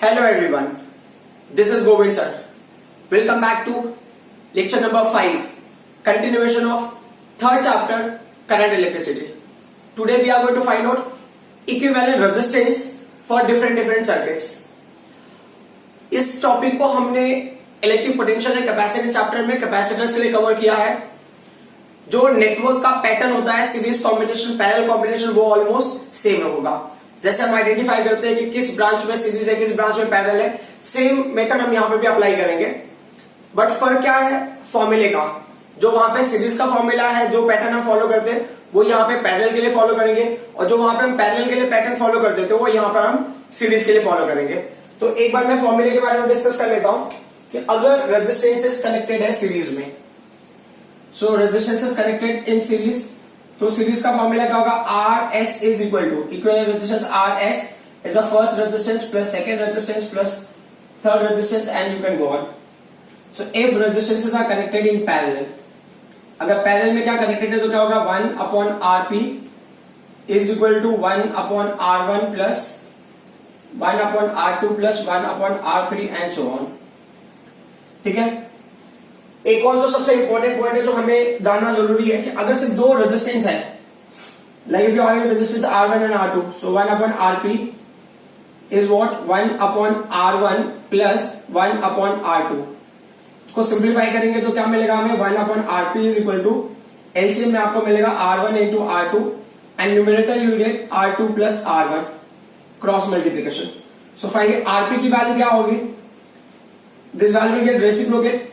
Hello everyone, this is Govind sir. Welcome back to lecture number 5, continuation of third chapter, current electricity. Today we are going to find out equivalent resistance for different circuits. इस topic को हमने electric potential and capacitance chapter में capacitors के लिए cover किया है. जो network का पैटर्न होता है सीरीज कॉम्बिनेशन, पैरेलल कॉम्बिनेशन, वो ऑलमोस्ट सेम होगा. जैसे हम आइडेंटिफाई करते हैं कि किस ब्रांच में सीरीज है, किस ब्रांच में पैरेलल है, सेम मेथड हम यहां पे भी अप्लाई करेंगे. बट फर्क क्या है फॉर्मूले का. जो वहां पे सीरीज का फॉर्मूला है, जो पैटर्न हम फॉलो करते हैं वो यहाँ पे पैरेलल के लिए फॉलो करेंगे, और जो वहां पे हम पैरेलल के लिए पैटर्न फॉलो करते थे वो यहाँ पर हम सीरीज के लिए फॉलो करेंगे. तो एक बार मैं फॉर्मूले के बारे में डिस्कस कर लेता हूं कि अगर रेजिस्टेंस कनेक्टेड है सीरीज में, so resistance is connected in series, तो सीरीज का फॉर्मूला क्या होगा, R S is equal to equivalent resistance R S is the first resistance plus second resistance plus third resistance and you can go on. So if resistances are connected in parallel, अगर parallel में क्या connected है तो क्या होगा, 1 upon R P is equal to 1 upon R one plus 1 upon are two plus 1 upon R three and so on. ठीक है. एक और जो सबसे इंपॉर्टेंट पॉइंट है जो हमें जानना जरूरी है कि अगर सिर्फ दो रेजिस्टेंस है, like if you have resistance R1 and R2, so 1 upon RP is what, 1 upon R1 plus 1 upon R2. इसको सिंप्लीफाई करेंगे तो क्या मिलेगा हमें, 1 upon RP is equal to LCM में आपको मिलेगा R1 into R2 and numerator you will get R2 plus R1 cross multiplication. So finally RP की वैल्यू क्या होगी, this value will get reciprocate,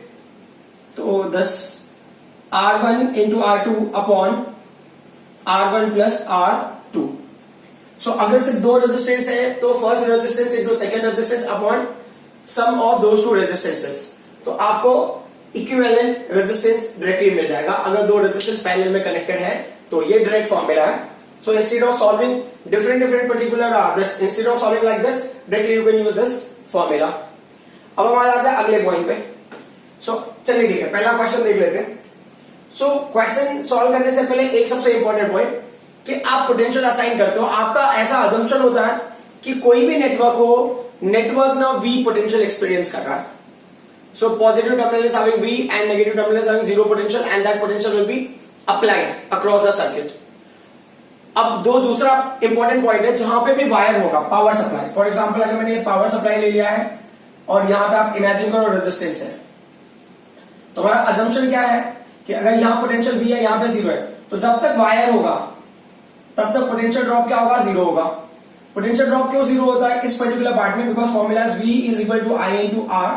तो 10 R1 into R2 upon R1 plus R2. सो अगर सिर्फ दो रेजिस्टेंस है तो first resistance into second resistance upon sum of those two resistances, तो आपको इक्विवेलेंट रेजिस्टेंस डायरेक्टली मिल जाएगा. अगर दो रेजिस्टेंस पैरेलल में कनेक्टेड है तो ये डायरेक्ट फॉर्मूला है. So instead of solving different particular instead of solving like this directly you can use this formula. अब हम आ जाते हैं अगले पॉइंट पे. सो चलिए ठीक है, पहला क्वेश्चन देख लेते हैं. सो क्वेश्चन सॉल्व करने से पहले एक सबसे इंपॉर्टेंट पॉइंट कि आप पोटेंशियल असाइन करते हो, आपका ऐसा अजम्पशन होता है कि कोई भी नेटवर्क हो, नेटवर्क ना V पोटेंशियल एक्सपीरियंस कर रहा है. So positive terminal is having V and negative terminal is having zero potential and that potential will be applied across the circuit. अब दूसरा इंपॉर्टेंट पॉइंट है जहां पे भी वायर होगा, पावर सप्लाई. फॉर एग्जांपल अगर मैंने पावर सप्लाई ले लिया है और यहां पे आप इमेजिन करो रेजिस्टेंस है, तो हमारा अजम्पशन क्या है कि अगर यहां पोटेंशियल V है, यहां पे जीरो है, तो जब तक वायर होगा तब तक पोटेंशियल ड्रॉप क्या होगा, जीरो होगा. पोटेंशियल ड्रॉप क्यों जीरो होता है इस पर्टिकुलर पार्ट में, because formula is V is equal to I into R.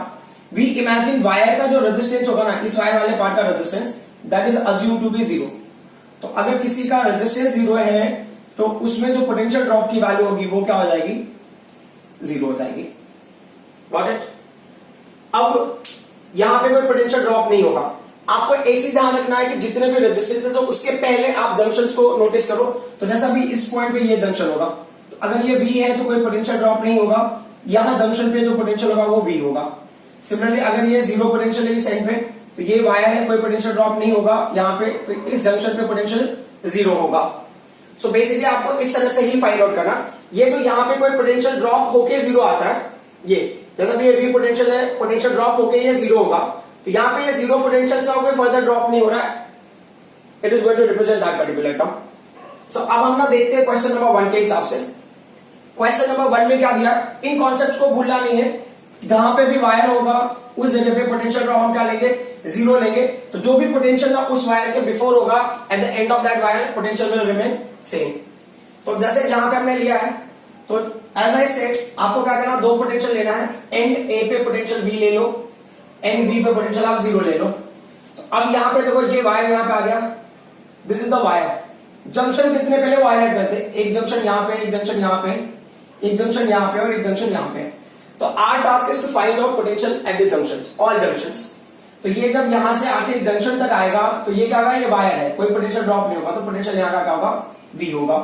We imagine wire का जो रेजिस्टेंस होगा ना, इस वायर वाले पार्ट का resistance, that is assume to be zero. तो अगर किसी का रेजिस्टेंस जीरो है तो उसमें जो पोटेंशियल ड्रॉप की वैल्यू होगी वो क्या हो जाएगी, जीरो हो जाएगी. Got it. अब यहां पे कोई पोटेंशियल ड्रॉप नहीं होगा. आपको एक चीज ध्यान रखना है कि जितने भी रेजिस्टेंसेस हो उसके पहले आप जंक्शंस को नोटिस करो. तो जैसा भी इस पॉइंट पे ये जंक्शन होगा, तो अगर ये V है तो कोई पोटेंशियल ड्रॉप नहीं होगा. यहां जंक्शन पे जो पोटेंशियल होगा वो V होगा. सिमिलरली अगर ये जीरो पोटेंशियल है इस एंड पे, तो ये वायर है, कोई पोटेंशियल ड्रॉप नहीं होगा यहाँ पे, तो इस जंक्शन पे पोटेंशियल जीरो होगा. सो बेसिकली आपको इस तरह से ही फाइंड आउट करना. ये तो यहाँ पे कोई पोटेंशियल ड्रॉप होके जीरो आता है, ये जैसा भी ये V पोटेंशियल है, पोटेंशियल ड्रॉप होके ये जीरो होगा, तो यहाँ पे ये जीरो पोटेंशियल से कोई फर्दर ड्रॉप नहीं हो रहा है. It is going to represent that particular term. So अब हम ना देखते हैं क्वेश्चन नंबर 1 के हिसाब से. क्वेश्चन नंबर 1 में क्या दिया, इन कॉन्सेप्ट को भूलना नहीं है. जहां पे भी वायर होगा उस जगह पे पोटेंशियल ड्रॉप हम क्या लेंगे, जीरो लेंगे. तो जो भी पोटेंशियल ना उस वायर के बिफोर होगा, at the end of that wire potential will remain same. तो जैसे यहां पे हमने लिया है, तो एज आई सेड आपको क्या करना, दो पोटेंशियल लेना है. एंड ए पे पोटेंशियल V ले लो, एंड बी पे पोटेंशियल आप जीरो ले लो. तो अब यहां पे देखो ये वायर यहां पे आ गया, this is the wire. Junction कितने पहले वो हाईलाइट करते, एक जंक्शन यहां पे, एक जंक्शन यहां पे, एक जंक्शन यहां पे और एक जंक्शन यहां पे. तो our task is to find out potential at the junctions, all junctions. तो ये जब यहां से आके जंक्शन तक आएगा तो ये क्या होगा, ये वायर है, कोई पोटेंशियल ड्रॉप नहीं होगा, तो पोटेंशियल यहां का क्या होगा, V होगा.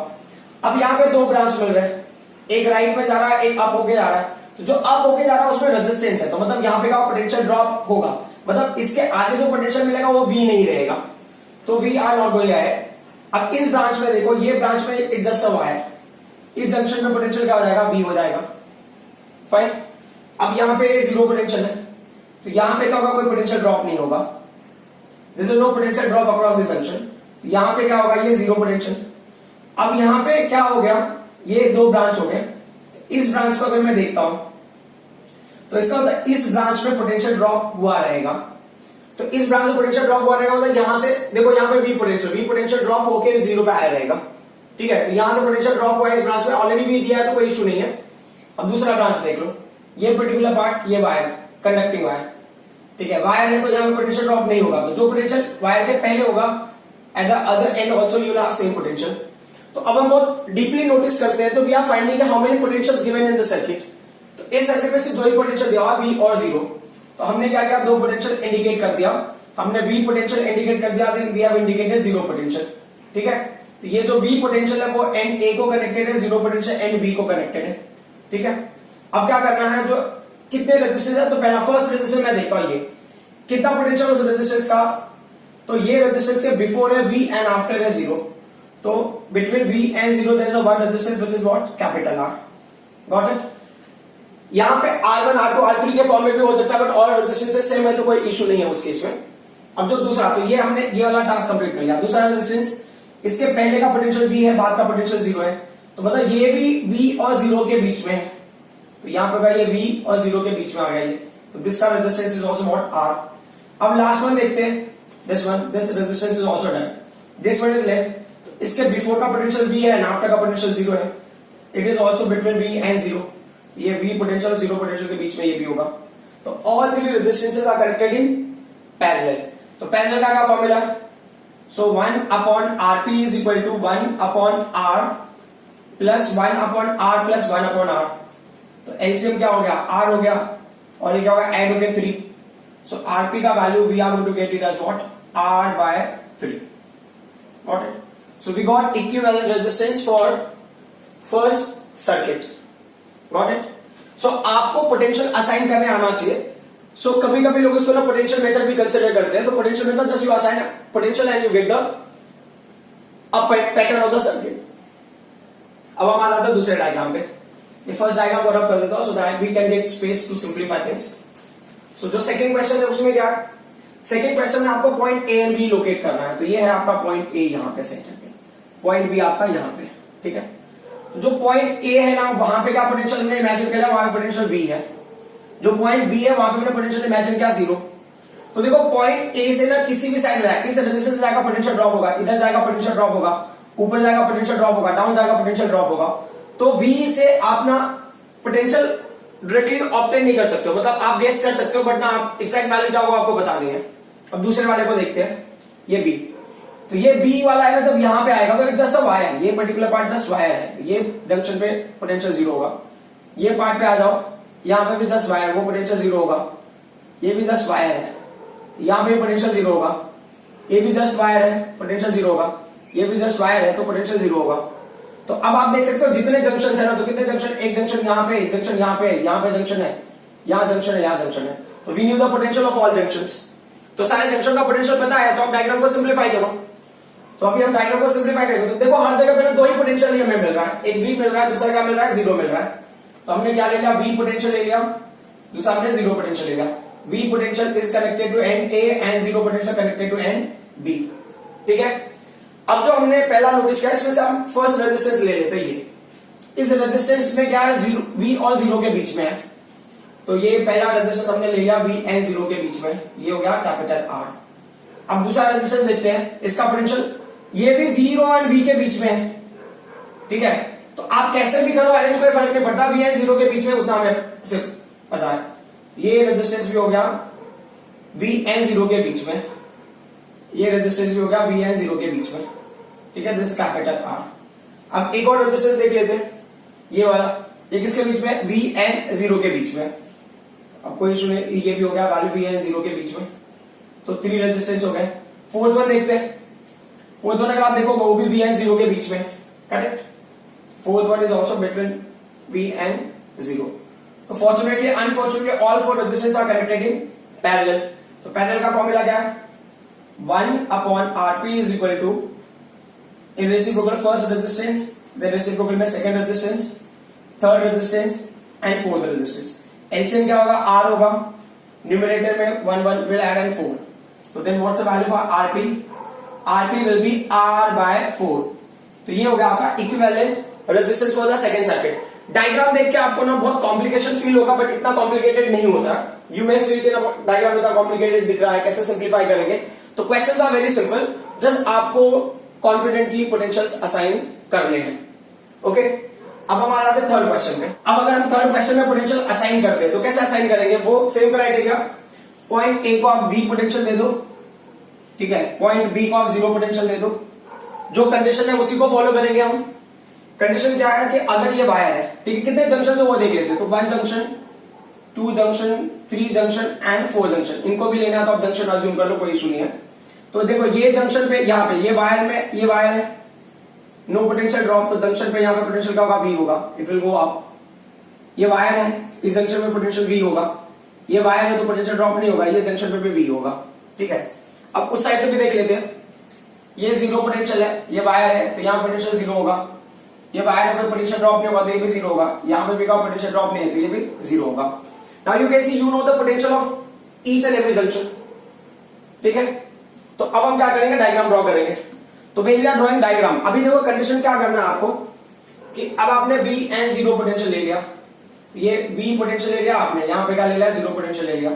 अब यहां पे दो ब्रांच मिल रहे हैं, एक राइट में जा रहा है, एक अप होके जा रहा है. तो जो अप होके जा रहा है उसमें रेजिस्टेंस है, तो मतलब यहां पे क्या पोटेंशियल ड्रॉप होगा, मतलब इसके आगे जो पोटेंशियल मिलेगा वो V नहीं रहेगा, तो V are not going ahead. अब इस ब्रांच में देखो, ये ब्रांच में इट जस्ट अ वायर, इस जंक्शन में पोटेंशियल क्या हो जाएगा, V हो जाएगा. फाइन. अब यहाँ पे जीरो पोटेंशियल है, तो यहाँ पे क्या होगा, कोई पोटेंशियल ड्रॉप नहीं होगा, this is no potential drop across this junction, तो यहाँ पे क्या होगा, ये जीरो पोटेंशियल। अब यहाँ पे क्या हो गया, ये दो ब्रांच हो गए, इस ब्रांच को अगर मैं देखता हूं तो इसका मतलब इस ब्रांच में पोटेंशियल ड्रॉप हुआ रहेगा, तो इस ब्रांच में पोटेंशियल ड्रॉप हुआ रहेगा, मतलब यहां से देखो, यहाँ पे वी पोटेंशियल ड्रॉप होके जीरो पे आया रहेगा, ठीक है, तो यहां से पोटेंशियल ड्रॉप हुआ है इस ब्रांच में, ऑलरेडी वी दिया है तो कोई इशू नहीं है। अब दूसरा ब्रांच देख लो, ये पर्टिकुलर पार्ट, ये वायर, कंडक्टिंग वायर, ठीक है, वायर है तो यहाँ पे पोटेंशियल ड्रॉप नहीं होगा, तो जो पोटेंशियल वायर के पहले होगा at the other end also you will have same potential. तो अब हम बहुत डीपली नोटिस करते हैं, तो we are finding how many potentials given in the circuit. तो इस सर्किट में सिर्फ दो ही पोटेंशियल दिया हुआ, वी और जीरो, तो हमने क्या किया, दो पोटेंशियल इंडिकेट कर दिया, हमने वी पोटेंशियल इंडिकेट कर दिया, then we have indicated zero potential, ठीक है। तो ये जो वी पोटेंशियल है वो एंड ए को कनेक्टेड है, जीरो पोटेंशियल एंड बी को कनेक्टेड है, ठीक है। अब क्या करना है, जो कितने रेजिस्टेंस है, तो पहला फर्स्ट रेजिस्टेंस मैं देखता हूं, ये कितना पोटेंशियल उस रेजिस्टेंस का, तो ये रेजिस्टेंस के बिफोर है वी एंड आफ्टर है जीरो, तो between V and zero there is a one resistance which is what, capital R, got it. यहां पे R1 R2 R3 के फॉर्म में भी हो सकता है, बट और रेजिस्टेंस सेम है तो कोई इशू नहीं है उस केस में। अब जो दूसरा, तो ये हमने ये वाला टास्क कंप्लीट कर लिया। दूसरा रेजिस्टेंस, इसके पहले का पोटेंशियल V है, बाद का पोटेंशियल जीरो है, तो मतलब ये भी V और जीरो के बीच में है, तो यहां पे ये V और जीरो के बीच में आ गया ये, तो दिस का resistance is also what, R। अब लास्ट वन देखते हैं, this one, this resistance is also done, this one is left, तो इसके बिफोर का पोटेंशियल V है एंड आफ्टर का पोटेंशियल जीरो है, it is also between V and zero, ये V पोटेंशियल जीरो पोटेंशियल के बीच में ये भी होगा, तो all three resistances are connected in parallel. तो पैरेलल का क्या फॉर्मूला है, सो 1 upon Rp is equal to 1 upon R plus 1 upon R plus 1 upon R, तो एलसीएम क्या हो गया, R हो गया, और ये क्या होगा, ऐड हो गया 3, सो Rp का value we are going to get it as what, R by 3, got it. So we got equivalent resistance for first circuit, got it. So आपको पोटेंशियल असाइन करने आना चाहिए। सो कभी कभी लोग इसको ना पोटेंशियल मेथड भी कंसिडर करते हैं, तो potential method just you assign potential and you get the pattern of the circuit. अब हम आ जाते हैं दूसरे डायग्राम पे, ये फर्स्ट डायग्राम को रब कर देता हूं so that we can get space to simplify things. So जो सेकंड क्वेश्चन है उसमें क्या है, सेकंड क्वेश्चन में आपको point A and B locate करना है, तो ये है आपका पॉइंट ए यहां पे सेंटर पे, पॉइंट बी आपका यहां पे, ठीक है। जो पॉइंट ए है ना, वहां पे क्या पोटेंशियल हमने इमेजिन किया, वहां पे पोटेंशियल बी है, जो पॉइंट बी है वहां पे हमने पोटेंशियल इमेजिन किया जीरो। तो देखो पॉइंट ए से ना किसी भी साइड में इस रेजिस्टेंस जाएगा पोटेंशियल ड्रॉप होगा, इधर जाएगा पोटेंशियल ड्रॉप होगा, ऊपर जाएगा पोटेंशियल ड्रॉप होगा, डाउन जाएगा पोटेंशियल ड्रॉप होगा, तो वी से आप ना पोटेंशियल डायरेक्टली ऑब्टेन नहीं कर सकते हो, मतलब आप गेस कर सकते हो बट ना आप एक्सैक्ट वैल्यू क्या होगा आपको बता नहीं है। अब दूसरे वाले को देखते हैं, ये बी, तो ये बी वाला है ना, जब यहां पे आएगा तो जस्ट अ वायर, ये पर्टिकुलर पार्ट जस्ट वायर है, तो ये जंक्शन पे पोटेंशियल जीरो होगा। ये पार्ट पे आ जाओ, यहां पे भी जस्ट वायर, वो पोटेंशियल जीरो होगा, ये भी जस्ट वायर है, यहां पे पोटेंशियल जीरो होगा, ये भी जस्ट वायर है, पोटेंशियल जीरो होगा, ये भी जस्ट वायर है तो पोटेंशियल जीरो होगा। तो अब आप देख सकते हो जितने जंक्शन है ना, तो कितने जंक्शन, एक जंक्शन यहाँ पे, एक जंक्शन यहाँ पे, यहाँ पे जंक्शन है, यहाँ जंक्शन है, यहाँ जंक्शन है, तो we knew the potential of all junctions. तो सारे जंक्शन का पोटेंशियल पता है, तो आप डायग्राम को सिंप्लीफाई करो। तो अभी हम डायग्राम को सिंप्लीफाई करेंगे, तो देखो हर जगह पे ना दो ही पोटेंशियल हमें मिल रहा है, एक वी मिल रहा है, दूसरा क्या मिल रहा है, जीरो मिल रहा है। तो हमने क्या ले लिया, वी पोटेंशियल ले लिया, दूसरा हमने जीरो पोटेंशियल ले लिया। V potential is connected to end A and zero potential connected to end B, ठीक है। अब जो हमने पहला नोटिस किया, इसमें से हम फर्स्ट रेजिस्टेंस ले लेते हैं। ये इस रेजिस्टेंस में क्या है, जीरो, वी और जीरो के बीच में है, तो ये पहला रेजिस्टेंस हमने ले लिया वी एंड जीरो के बीच में, ये हो गया कैपिटल आर। अब दूसरा रेजिस्टेंस देखते हैं, इसका पोटेंशियल ये भी जीरो एंड वी के बीच में है, ठीक है। तो आप कैसे भी करो अरेंज, कोई फर्क नहीं पड़ता, वी एंड जीरो के बीच में उतना हमें सिर्फ पता है। ये रेजिस्टेंस भी हो गया वी एंड जीरो के बीच में, ये रेजिस्टेंस भी हो गया वी एंड जीरो के बीच में, ठीक है, दिस कैपिटल आर। अब एक और रेजिस्टेंस देख लेते हैं, ये वाला, ये किसके बीच में, वी एंड जीरो के बीच में। अब कोई इशू नहीं, ये भी हो गया वैल्यू वी एंड जीरो के बीच में, तो 3 रेजिस्टेंस हो गए। फोर्थ वन देखते हैं, फोर्थ वन अगर आप देखो वो भी वी एंड जीरो के बीच में, correct. Fourth one is also between V and zero. तो fortunately unfortunately all 4 resistance are connected in parallel. तो पैरेलल का फॉर्मूला क्या है, 1 upon Rp is equal to in reciprocal first resistance, then reciprocal में second resistance, third resistance and fourth resistance. LCM क्या होगा, are होगा, numerator में 1 1 will add and 4, तो then what's the value for RP, RP will be R by 4। तो ये हो गया आपका equivalent resistance for the second circuit. Diagram देख के आपको ना बहुत कॉम्प्लिकेशन फील होगा, बट इतना कॉम्प्लिकेटेड नहीं होता। यू मे फील कि डायग्राम इतना कॉम्प्लिकेटेड दिख रहा है, कैसे सिंप्लीफाई करेंगे। तो questions are very simple, just आपको कॉन्फिडेंटली पोटेंशियल्स असाइन करने हैं। ओके, अब हम आ जाते हैं थर्ड क्वेश्चन में। अब अगर हम थर्ड क्वेश्चन में पोटेंशियल असाइन करते हैं तो कैसे असाइन करेंगे, वो सेम क्राइटेरिया, पॉइंट ए को आप वी पोटेंशियल दे दो, ठीक है, पॉइंट बी को आप 0 पोटेंशियल दे दो। जो कंडीशन है उसी को फॉलो करेंगे हम। कंडीशन क्या है कि अगर ये वायर है, ठीक है, कितने जंक्शन है वो देख लेते हैं। तो 1 junction, 2 junction, 3 junction and 4 junction, इनको भी लेना है तो आप जंक्शन अज्यूम कर लो, कोई इशू नहीं है। तो देखो ये जंक्शन पे, यहाँ पे ये वायर में, ये वायर है, नो पोटेंशियल ड्रॉप, तो जंक्शन पे यहाँ पे पोटेंशियल क्या होगा, वी होगा, इट विल गो अप। ये वायर है, इस जंक्शन में पोटेंशियल वी होगा, ये वायर है तो पोटेंशियल ड्रॉप नहीं होगा, ये जंक्शन पे भी वी होगा, ठीक है। अब उस साइड से भी देख लेते हैं, ये 0 पोटेंशियल है, ये वायर है तो यहाँ पोटेंशियल 0 होगा, ये वायर है तो पोटेंशियल ड्रॉप नहीं होगा तो ये भी 0 होगा, यहाँ पे भी का पोटेंशियल ड्रॉप नहीं है तो ये भी 0 होगा। Now you can C, you know the potential of each and every junction, ठीक है। तो अब हम क्या करेंगे, डायग्राम ड्रॉ करेंगे। तो when we are drawing diagram, अभी देखो कंडीशन क्या करना है आपको कि अब आपने V एंड 0 पोटेंशियल ले लिया, ये V पोटेंशियल ले लिया आपने, यहां पे क्या ले लिया, 0 पोटेंशियल ले लिया,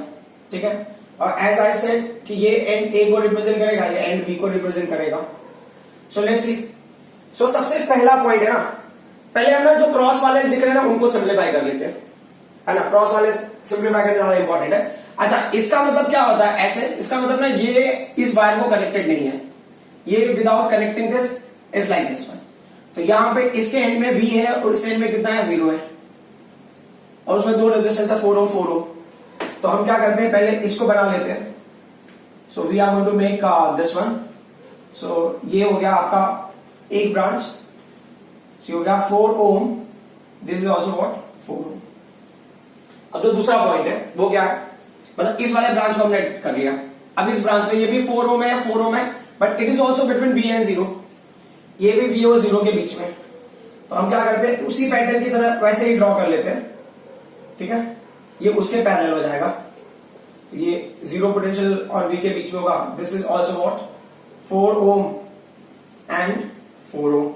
ठीक है। और एज आई सेड कि ये एंड A को रिप्रेजेंट करेगा, ये एंड B को रिप्रेजेंट करेगा। सो लेट्स सी, सो सबसे पहला पॉइंट है ना, पहले हम ना जो क्रॉस वाले दिख रहे हैं ना उनको सिंप्लीफाई कर लेते हैं, है ना। क्रॉस वाले सिंप्लीफाई करना ज्यादा इंपॉर्टेंट है। अच्छा, इसका मतलब क्या होता है ऐसे, इसका मतलब ना ये इस वायर को कनेक्टेड नहीं है, ये without connecting this is like this one. तो यहां पे इसके एंड में V है और इस एंड में कितना है, 0 है, और उसमें 2 रेजिस्टेंस है, 4 ओम 4 ओम। तो हम क्या करते हैं, पहले इसको बना लेते हैं। So we are going to make this one. So ये हो गया आपका एक ब्रांच, सो हो गया 4 ओम, दिस इज ऑल्सो व्हाट 4 ओम। अब जो दूसरा पॉइंट है वो क्या है, मतलब इस वाले ब्रांच को हमने कर लिया। अब इस ब्रांच में ये भी 4 ओम है, 4 ओम है, but it is also between V and 0, ये भी V और 0 के बीच में। तो हम क्या करते हैं, उसी पैटर्न की तरह वैसे ही ड्रॉ कर लेते हैं, ठीक है। ये उसके पैरेलल हो जाएगा, तो ये 0 पोटेंशियल और V के बीच में होगा। This is also what 4 ohm and 4 ohm,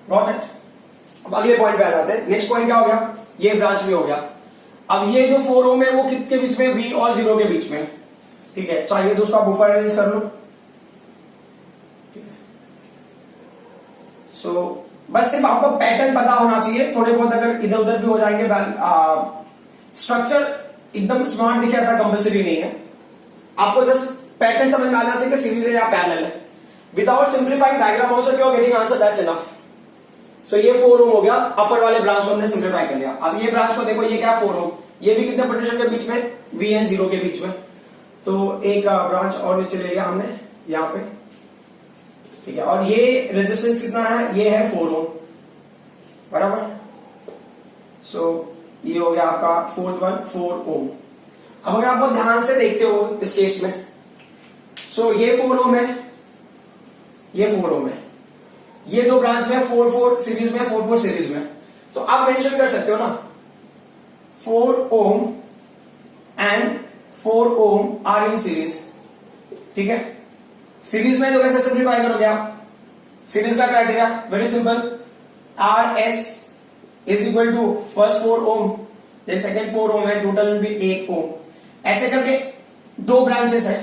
got it. अब अगले पॉइंट पे आ जाते हैं। नेक्स्ट पॉइंट क्या हो गया, ये ब्रांच भी हो गया। अब ये जो 4 ओम है वो किसके बीच में, V और 0 के बीच में, ठीक है। चाहिए तो उसको आप ऊपर अरेंज कर लो। सो बस सिर्फ आपको पैटर्न पता होना चाहिए, थोड़े बहुत अगर इधर उधर भी हो जाएंगे, स्ट्रक्चर एकदम स्मार्ट दिखे ऐसा कंपलसरी नहीं है। आपको जस्ट पैटर्न समझ में आ जाना चाहिए कि सीरीज है या पैरेलल है। Without simplifying diagram also if you are getting answer, that's enough. So ये 4 ओम हो गया, अपर वाले ब्रांच को हमने सिंप्लीफाई कर लिया। अब ये ब्रांच को देखो, ये क्या 4 ओम, ये भी कितने पोटेंशियल के बीच में, V एंड 0 के बीच में। तो एक ब्रांच और नीचे ले लिया हमने यहां पे, ठीक है। और ये रेजिस्टेंस कितना है, ये है 4 ओम, बराबर। सो ये हो गया आपका 4th वन 4 ओम। अब अगर आप बहुत ध्यान से देखते हो इस केस में, सो ये 4 ओम है, ये 4 ओम है, ये दो ब्रांच में 4 4 सीरीज में, 4 4 सीरीज में। तो आप मेंशन कर सकते हो ना 4 ohm and 4 ohm are in series, ठीक है। सीरीज में तो कैसे सिंप्लीफाई करोगे आप, सीरीज का criteria very simple, R S is equal to first 4 ohm then second 4 ohm है, टोटल विल बी 8 ओम। ऐसे करके दो ब्रांचेस है,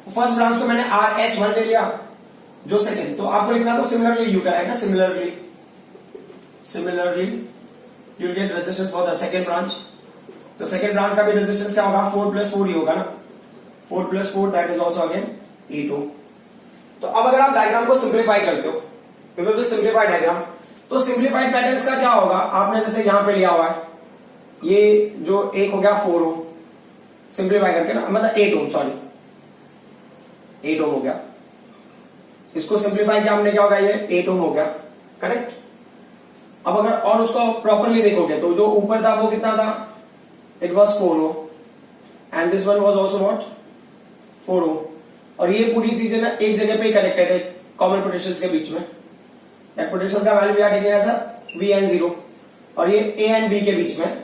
फर्स्ट ब्रांच को मैंने आर एस 1 ले लिया, जो सेकेंड, तो आपको लिखना तो सिमिलरली यू करेक्ट ना, similarly you get resistance for the second branch. तो सेकेंड ब्रांच का भी रेजिस्टेंस क्या होगा, 4 + 4 ही होगा ना, 4 + 4 दैट इज ऑल्सो अगेन 8 ओम। तो अब अगर आप डायग्राम को सिंप्लीफाई करते हो, वी विल सिंप्लीफाई डायग्राम, तो सिंप्लीफाइड पैटर्न्स का क्या होगा, आपने जैसे यहां पे लिया हुआ है, ये जो एक हो गया 4 ओम, सिंप्लीफाई करके ना, मतलब 8 ओम, सॉरी 8 ओम हो गया, इसको सिंप्लीफाई किया हमने, क्या होगा, ये 8 ओम हो गया, करेक्ट। अब अगर और उसको प्रॉपरली देखोगे तो जो ऊपर था वो कितना था, it was 4 ohm and this one was also what 4 ओम। और ये पूरी चीजें ना एक जगह पे कनेक्टेड है कॉमन पोटेंशियल्स के बीच में। पोटेंशियल का वैल्यू भी टेकिंग एज V एंड 0, और ये A एंड B के बीच में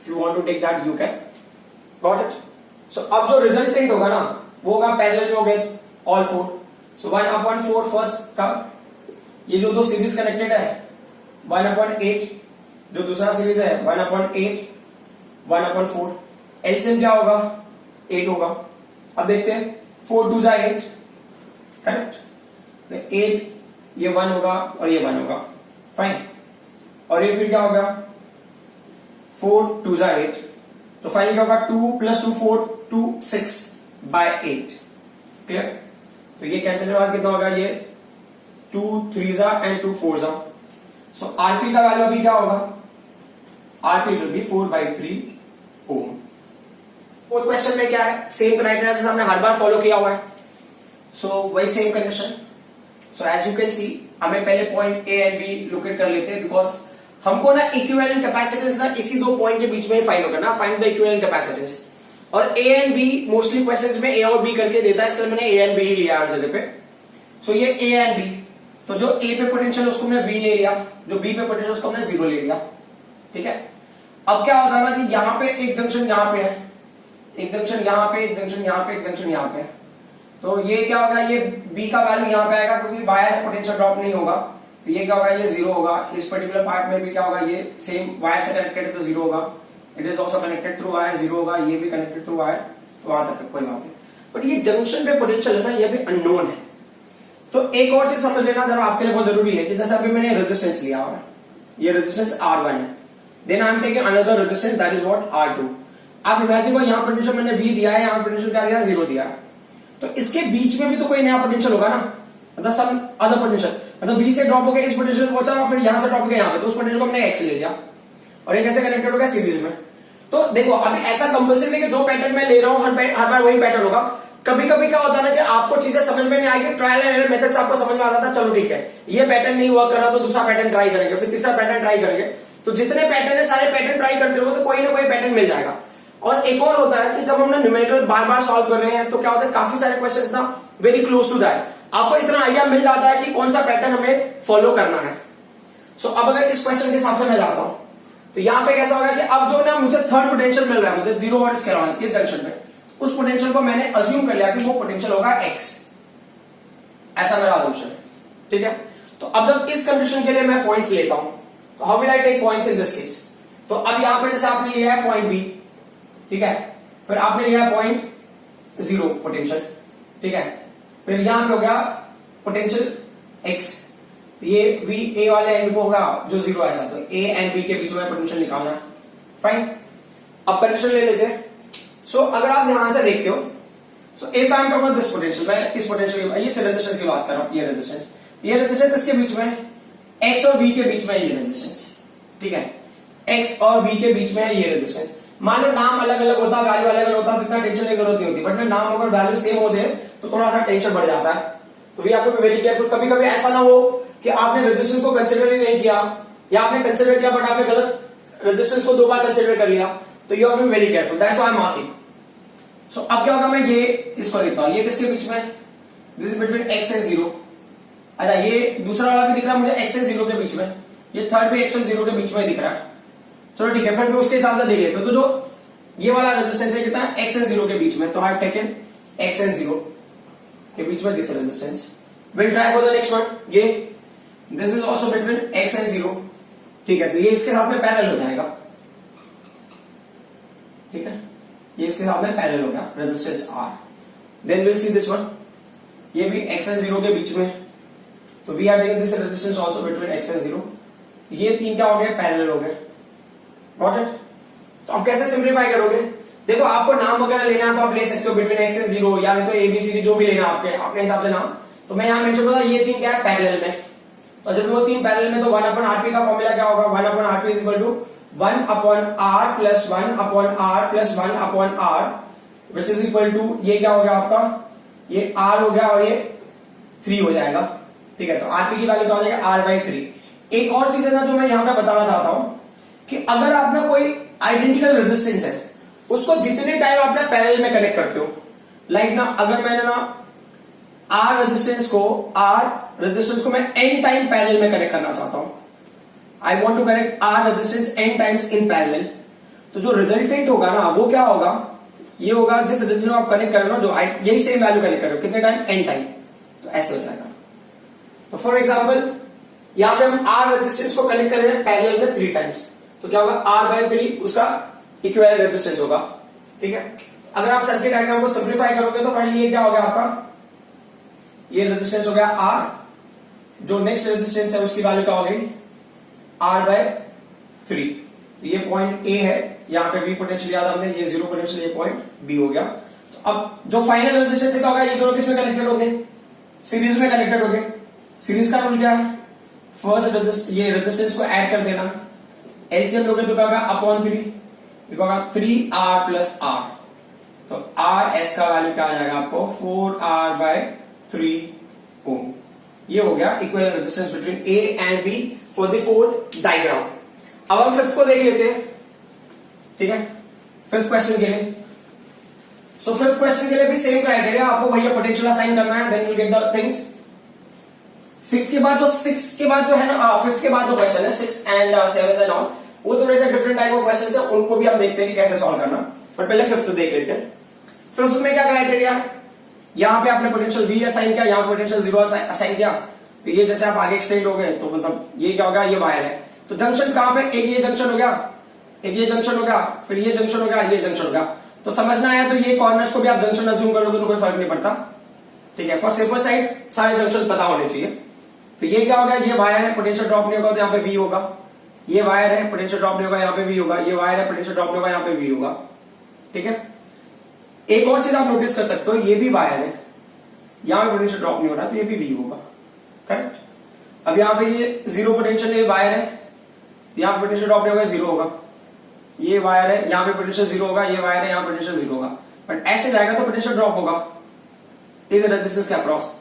if you want to take that you can, got it. So अब जो रिजल्टेंट होगा ना वो होगा पैरेलल में हो गए ऑल फोर। सो 1/4 फर्स्ट का, ये जो दो सीरीज कनेक्टेड है 1/8, जो दूसरा सीरीज है 1/8, 1/4, एलसीएम क्या होगा 8 होगा। अब देखते हैं 4 2 8, करेक्ट, तो 8 ये 1 होगा और ये 1 होगा, फाइन। और ये फिर क्या होगा 4 2 8, तो फाइनल क्या होगा 2 + 2 4 2 6/8, क्लियर। तो ये कैंसिल के बाद कितना होगा, ये 2 3 एंड 2 4। सो आरपी का वैल्यू अभी क्या होगा, RP will be 4/3 ohm. Fourth question में क्या है, सेम क्राइटेरिया जैसे हमने हर बार फॉलो किया हुआ है। सो वही same condition. So as you can see, हमें पहले point A and B locate कर लेते हैं, बिकॉज हमको ना इक्विवेलेंट कैपेसिटेंस ना इसी दो पॉइंट के बीच में ही फाइंड करना, फाइंड द इक्विवेलेंट कैपेसिटेंस। और ए एंड बी मोस्टली क्वेश्चंस में ए और बी करके देता है, इसलिए मैंने ए एंड बी ही लिया हर जगह पे। सो ये ए एंड बी, तो जो ए पे पोटेंशियल उसको हमने बी ले लिया, जो बी पे पोटेंशियल उसको हमने 0 ले लिया, ठीक है। अब क्या होता है ना कि यहां पे एक जंक्शन यहां पे है, एक जंक्शन यहां पे, एक जंक्शन यहां पे, एक जंक्शन यहां पे, तो ये क्या होगा, ये बी का वैल्यू यहां पे आएगा क्योंकि वायर पोटेंशियल ड्रॉप नहीं होगा, तो ये क्या होगा, ये 0 होगा। इस पर्टिकुलर पार्ट में भी क्या होगा, ये सेम वायर से कनेक्टेड है तो 0 होगा। It is also connected through wire, 0 होगा। ये भी कनेक्टेड थ्रू वायर, तो वहां तक कोई बात नहीं। बट ये जंक्शन पे पोटेंशियल है ना, ये भी अननोन है। तो एक और चीज समझ लेना जरा आपके लिए बहुत जरूरी है कि जैसे अभी मैंने रेजिस्टेंस लिया हुआ है, ये रेजिस्टेंस R1 है, then I am taking another resistance that is what R2। आप इमेजिन करो यहां पोटेंशियल मैंने V दिया है, यहां पोटेंशियल क्या दिया, 0 दिया है, तो इसके बीच में भी तो कोई नया पोटेंशियल होगा ना, मतलब सम अदर पोटेंशियल, मतलब V से ड्रॉप होकर इस पोटेंशियल पहुंचा और फिर यहां से ड्रॉप होकर यहां पे, तो उस पोटेंशियल को हमने X ले लिया और ये कैसे कनेक्टेड होगा, सीरीज में। तो देखो अभी ऐसा कंपल्सरी नहीं कि जो पैटर्न मैं ले रहा हूं हर बार वही पैटर्न होगा। कभी कभी क्या होता है ना कि आपको चीजें समझ में नहीं आएगी, ट्रायल एंड एरर मेथड से आपको समझ में आता था, चलो ठीक है ये पैटर्न नहीं हुआ कर रहा तो दूसरा पैटर्न ट्राई करेंगे, फिर तीसरा पैटर्न ट्राई करेंगे। तो जितने पैटर्न है सारे पैटर्न ट्राई करते रहोगे तो कोई ना कोई पैटर्न मिल जाएगा। और एक और होता है कि जब हमने न्यूमेरिकल बार बार सॉल्व कर रहे हैं तो क्या होता है, काफी सारे क्वेश्चंस ना वेरी क्लोज टू दैट, आपको इतना आइडिया मिल जाता है कि कौन सा पैटर्न हमें फॉलो करना है। सो अब अगर इस क्वेश्चन के हिसाब से मैं जाता हूं तो यहां पे कैसा होगा कि अब जो ना मुझे थर्ड पोटेंशियल मिल रहा है, मतलब 0 वोल्ट के इस जंक्शन पे, उस पोटेंशियल को मैंने अज्यूम कर लिया कि वो पोटेंशियल होगा X, ऐसा मेरा अज्यूमशन है, ठीक है। तो अब जब इस कंडीशन के लिए मैं पॉइंट्स लेता हूं तो how will I take points in this case. तो अब यहां पे जैसे आपने लिया है पॉइंट B, ठीक है, फिर आपने लिया है पॉइंट 0 पोटेंशियल, ठीक है, फिर यहां पे हो गया पोटेंशियल X, ये V A वाले एंड को होगा जो 0 ऐसा, तो A एंड B के बीच में पोटेंशियल निकालना है, फाइन। अब कंडीशन ले लेते हैं। सो अगर आप ध्यान से देखते हो, so if I am talking this potential, मैं इस पोटेंशियल ये रेजिस्टेंस की बात कर रहा हूं, ये रेजिस्टेंस इसके बीच में, X और V के बीच में ये रेजिस्टेंस, ठीक है, X और V के बीच में है ये रेजिस्टेंस। मान लो नाम अलग अलग होता, वैल्यू अलग अलग होता तो इतना टेंशन की जरूरत नहीं होती, बट में नाम अगर वैल्यू सेम होते तो थोड़ा सा टेंशन बढ़ जाता है। तो we have to be very careful. कभी कभी ऐसा ना हो कि आपने रेजिस्टेंस को कंसिडर ही नहीं किया, या आपने कंसिडर किया बट आपने गलत रेजिस्टेंस को 2 बार कंसिडर कर लिया, तो you have to be very careful, that's why I am marking. So अब क्या होगा, मैं ये इसको देता हूं, ये किसके बीच में, this is between X and 0। अच्छा ये दूसरा वाला भी दिख रहा है मुझे X एंड 0 के बीच में, ये थर्ड भी X एंड 0 के बीच में दिख रहा है, चलो ठीक है, फिर भी उसके हिसाब से देख लेते तो जो ये वाला रेजिस्टेंस है कितना, X एंड 0 के बीच में, तो I have taken X and 0 के बीच में this resistance. Will try for the next one, ये this is also between X and 0, ठीक है, तो ये इसके साथ में पैरेलल हो जाएगा, ठीक है, ये इसके साथ में पैरेलल हो गया resistance R। Then will see this one, ये भी X एंड 0 के बीच में, तो we are taking this resistance also between X and 0, ये तीन क्या हो गए, पैरेलल हो गए, गॉट इट। तो अब कैसे सिंप्लीफाई करोगे, देखो आपको नाम वगैरह लेना है तो आप ले सकते हो बिटवीन X एंड 0, या तो ABCD जो भी लेना आपके अपने हिसाब से नाम। तो मैं यहां मेंशन करूंगा ये तीन क्या है, पैरेलल में, तो जब वो तीन पैरेलल में तो 1/RP का फॉर्मूला क्या होगा, 1/RP is equal to 1/R plus 1/R plus 1/R, which is equal to, ये क्या हो गया आपका, ये R हो गया और ये 3 हो जाएगा, ठीक है। तो RP की वैल्यू क्या हो जाएगा, R/3। एक और चीज है ना जो मैं यहां पे बताना चाहता हूं कि अगर आप ना कोई आइडेंटिकल रेजिस्टेंस है उसको जितने टाइम आप ना पैरेलल में कनेक्ट करते हो, लाइक ना अगर मैंने ना R रेजिस्टेंस को मैं n टाइम पैरेलल में कनेक्ट करना चाहता हूं, I want to connect R resistance n times in parallel, तो जो रिजल्टेंट होगा ना वो क्या होगा, ये होगा जिस रेजिस्टेंस को आप कनेक्ट कर रहे हो, जो यही सेम वैल्यू कनेक्ट कर रहे हो, कितने टाइम, n टाइम, तो ऐसे हो जाएगा। तो फॉर एग्जाम्पल यहां पे हम R रेजिस्टेंस को कनेक्ट कर रहे हैं पैरेलल में 3 टाइम्स, तो क्या होगा, R/3 उसका इक्विवेलेंट रेजिस्टेंस होगा। ठीक है, अगर आप सर्किट डायग्राम को सिंप्लीफाई करोगे तो फाइनली ये क्या हो गया आपका, ये रेजिस्टेंस हो गया R, जो नेक्स्ट रेजिस्टेंस है उसकी वैल्यू क्या हो गई, R/3। तो ये पॉइंट A है, यहां पे V पोटेंशियल याद हमने, ये 0 पोटेंशियल, ये पॉइंट B हो गया। तो अब जो फाइनल रेजिस्टेंस क्या होगा, ये दोनों किसमें कनेक्टेड हो गए, सीरीज में कनेक्टेड हो गए। सीरीज का रूल क्या है, फर्स्ट ये रेजिस्टेंस को ऐड कर देना, एलसीएम लोगे तो क्या होगा, अपॉन 3 होगा, 3R प्लस R, तो RS का वैल्यू क्या आ जाएगा आपको, 4R/3 ओम। ये हो गया equivalent resistance between A and B for the fourth diagram. अब हम फिफ्थ को देख लेते हैं। ठीक है, फिफ्थ क्वेश्चन के लिए, सो फिफ्थ क्वेश्चन के लिए भी सेम क्राइटेरिया, आपको भैया पोटेंशियल असाइन करना है, then you get the things. Six के बाद जो है ना, फिफ्थ के बाद जो क्वेश्चन है 6 एंड 7 एंड ऑल, वो थोड़े से डिफरेंट टाइप ऑफ क्वेश्चन है, उनको भी हम देखते हैं कि कैसे सॉल्व करना। बट पहले फिफ्थ देख लेते हैं। फिफ्थ में क्या क्राइटेरिया है, यहां पे आपने पोटेंशियल V असाइन किया, यहां पोटेंशियल 0 असाइन किया, तो ये जैसे आप आगे एक्सटेंड हो गए तो मतलब ये क्या होगा, ये वायर है। तो जंक्शन कहां पे, एक ये जंक्शन हो गया, एक ये जंक्शन हो गया, फिर ये जंक्शन हो गया, ये जंक्शन हो गया। तो समझना है तो ये कॉर्नर्स को भी आप जंक्शन अज्यूम कर लोगे तो कोई फर्क नहीं पड़ता। ठीक है, फॉर सेफर साइड सारे जंक्शन पता होने चाहिए। तो ये क्या होगा, ये वायर है, पोटेंशियल ड्रॉप नहीं होगा तो यहाँ पे V होगा, ये वायर है, पोटेंशियल ड्रॉप नहीं होगा, यहाँ पे V होगा, ये वायर है, पोटेंशियल ड्रॉप नहीं होगा, यहाँ पे V होगा। ठीक है, एक और चीज आप नोटिस कर सकते हो, ये भी वायर है, यहां पे पोटेंशियल ड्रॉप नहीं हो रहा तो ये भी V होगा। करेक्ट। अब यहाँ पे ये 0 पोटेंशियल, ये वायर है, यहां पे पोटेंशियल ड्रॉप नहीं होगा, 0 होगा, ये वायर है, यहां पे पोटेंशियल 0 होगा, ये वायर है, यहां पोटेंशियल 0 होगा। बट ऐसे जाएगा तो पोटेंशियल ड्रॉप होगा इस रेजिस्टेंस के अक्रॉस,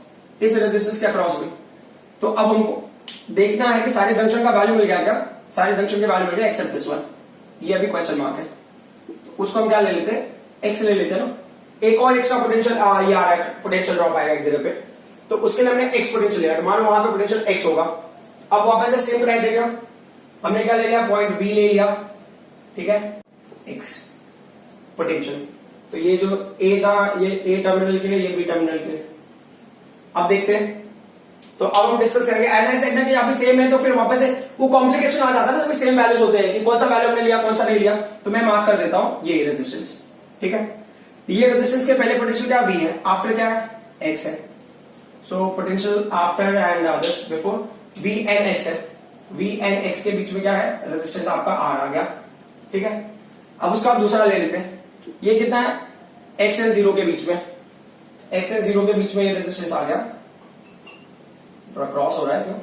इस रेजिस्टेंस के अक्रॉस हुई। तो अब हमको देखना है कि सारे जंक्शन का वैल्यू मिल गया क्या, सारे जंक्शन के वैल्यू मिल गया एक्सेप्ट दिस वन, ये अभी क्वेश्चन मार्क है। तो उसको हम क्या ले लेते हैं, एक्स ले लेते हैं ना। एक और एक्स्ट्रा पोटेंशियल ये आ रहा है, पोटेंशियल ड्रॉप आएगा एक जगह पे, तो उसके लिए हमने एक्स पोटेंशियल लिया, मानो वहां पे पोटेंशियल एक्स होगा। अब वापस से सेम क्राइटेरिया, हमने क्या ले लिया, पॉइंट बी ले लिया। ठीक है, एक्स पोटेंशियल, तो ये जो ए था ये ए टर्मिनल के लिए, ये बी टर्मिनल के लिए। अब देखते हैं, तो अब हम डिस्कस करेंगे। ऐसा ही सेगमेंट यहाँ पे सेम है तो फिर वापस से वो कॉम्प्लिकेशन आ जाता है ना, सेम वैल्यूज होते हैं कि कौन सा वैल्यू हमने लिया कौन सा नहीं लिया। तो मैं मार्क कर देता हूं ये रेजिस्टेंस। ठीक है, ये रेजिस्टेंस के पहले पोटेंशियल क्या V है, आफ्टर क्या है, X है। So potential after and this before V and X है, V एंड X के बीच में क्या है, रेजिस्टेंस आपका R आ गया। ठीक है, अब उसका दूसरा ले लेते हैं, ये कितना है, X एंड 0 के बीच में, X एंड 0 के बीच में ये रेजिस्टेंस आ गया, थोड़ा क्रॉस हो रहा है क्यों।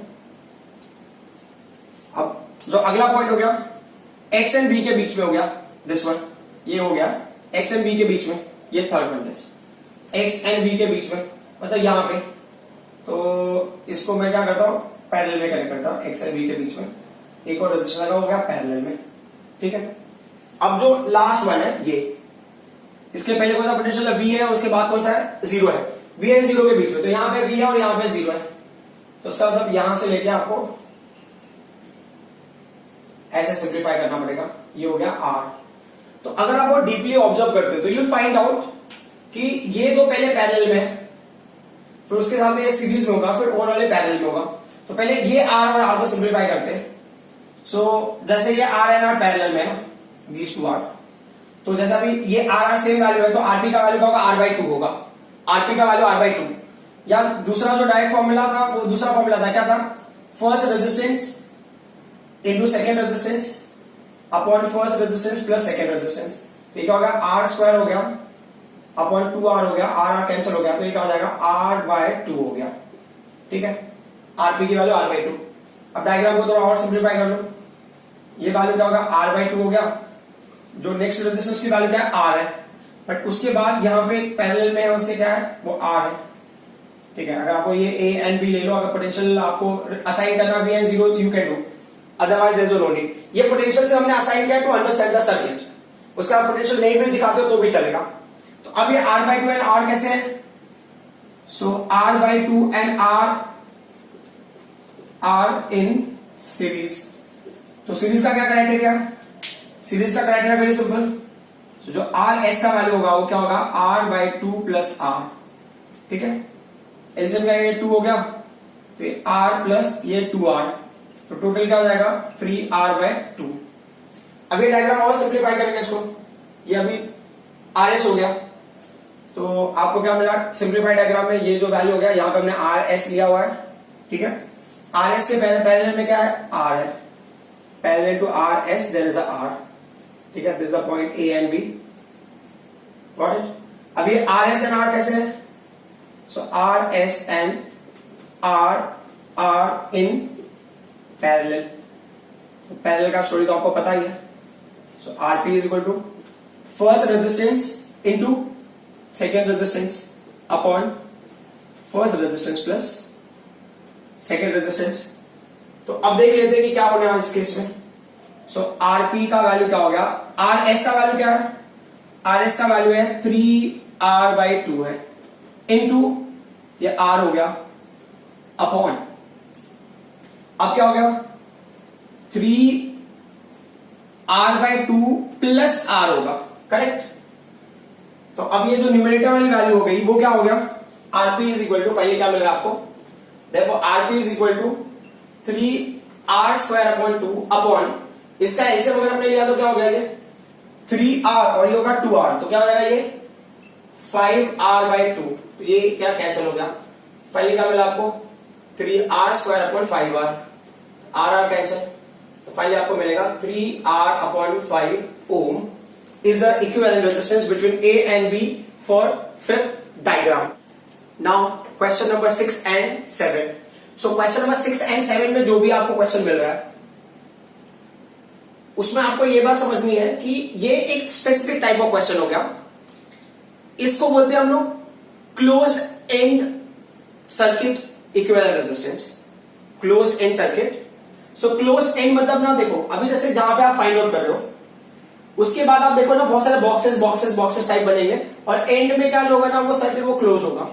अब जो अगला पॉइंट हो गया X एंड B के बीच में हो गया, दिस वन, ये हो गया X एंड B के बीच में, ये third one, this X and B के बीच में, मतलब यहां पे। तो इसको मैं क्या करता हूं, पैरेलल में कनेक्ट करता हूं, X एंड B के बीच में एक और रेजिस्टेंस लगा हो गया पैरेलल में। ठीक है, अब जो लास्ट वन है ये, इसके पहले कौन सा पोटेंशियल V है, उसके बाद कौन सा है, 0 है, V एंड 0 के बीच में। तो यहां पे V है और यहां पे 0 है, तो इसका मतलब यहां से लेके आपको ऐसे सिंप्लीफाई करना पड़ेगा, ये हो गया R। तो अगर आप वो डीपली ऑब्जर्व करते हो तो यू फाइंड आउट कि ये दो पहले पैरेलल में है, फिर उसके साथ में ये सीरीज में होगा, फिर और वाले पैरेलल में होगा। तो पहले ये R और R को सिंप्लीफाई करते हैं। सो जैसे ये R एंड R पैरेलल में है, दीज टू आर, तो जैसा भी ये R सेम वैल्यू है तो RP का वैल्यू क्या होगा, R/2 होगा, RP का वैल्यू R/2। या दूसरा जो डायरेक्ट फॉर्मूला था वो दूसरा फॉर्मूला था, क्या था, first resistance into second resistance upon first resistance plus second resistance. तो ये क्या हो गया, R² हो गया अपॉन 2R हो गया, R कैंसिल हो गया, तो ये क्या हो जाएगा, R/2 हो गया। ठीक है, RP की वैल्यू R/2। अब डायग्राम को थोड़ा और सिंप्लीफाई कर लो, ये वैल्यू क्या होगा, R/2 हो गया, जो नेक्स्ट रेजिस्टेंस की वैल्यू क्या है, R है, बट उसके बाद यहां पे पैरेलल में है उसके क्या है, वो R है। ठीक है, अगर आपको ये A एंड B ले लो, अगर पोटेंशियल आपको असाइन करना V and 0 you can do, otherwise there is no need. ये पोटेंशियल से हमने असाइन किया टू अंडरस्टैंड द सर्किट, उसका पोटेंशियल नहीं भी दिखाते हो तो भी चलेगा। तो अब ये R/2 एंड R कैसे है, so R/2 and R in series. तो सीरीज का क्या क्राइटेरिया है, सीरीज का क्राइटेरिया वेरी सिंपल, जो आर एस का वैल्यू होगा वो क्या होगा, R by two plus R, ठीक है। एलसीएम क्या है, ये 2 हो गया, तो ये आर प्लस ये 2r, तो टोटल क्या हो जाएगा 3r बाय 2। अब ये डायग्राम और सिंप्लीफाई करेंगे इसको, ये अभी आर एस हो गया, तो आपको क्या मिला सिंप्लीफाइड डायग्राम में, ये जो वैल्यू हो गया यहाँ पे हमने आर एस लिया हुआ है, ठीक है। आर एस के पैरेलल में क्या है, आर है, parallel to R S there is a R, ठीक है। This is the point A and B, got it. अब ये आर एस एंड आर कैसे है, so R S and R are in parallel, तो पैरेलल का story तो आपको पता ही है। So RP is equal to first resistance into second resistance upon first resistance plus second resistance. तो अब देख लेते हैं कि क्या होने वाला इस केस में। सो आरपी का वैल्यू क्या हो गया, आर एस का वैल्यू क्या है, आर एस का वैल्यू है 3r बाई 2 है, इनटू ये r हो गया अपॉन, अब क्या हो गया 3r बाई 2 प्लस r होगा, करेक्ट। तो अब ये जो न्यूमरेटर वाली वैल्यू हो गई वो क्या हो गया, RP is equal to, finally क्या मिल रहा है आपको, देखो RP is equal to 3r square upon 2 upon, इसका एलसीएम अगर हमने लिया तो क्या हो गया, ये 3r और ये होगा 2r, तो क्या हो जाएगा ये 5r बाई 2, तो ये क्या कैंसिल हो गया, फाइनली क्या मिला आपको 3r square upon 5r, r cancel, तो फाइनली आपको मिलेगा 3r upon 5 ohm is the equivalent resistance between A and B for fifth diagram. Now question number 6 and 7. So question number 6 and 7 में जो भी आपको क्वेश्चन मिल रहा है उसमें आपको ये बात समझनी है कि ये एक स्पेसिफिक टाइप ऑफ क्वेश्चन हो गया, इसको बोलते हैं हम लोग closed end circuit equivalent resistance, closed end circuit. सो क्लोज्ड एंड मतलब ना, देखो अभी जैसे जहां पे आप फाइंड आउट कर रहे हो उसके बाद आप देखो ना बहुत सारे बॉक्सेस बॉक्सेस बॉक्सेस टाइप बनेंगे और एंड में क्या होगा ना, वो सर्किट वो क्लोज होगा,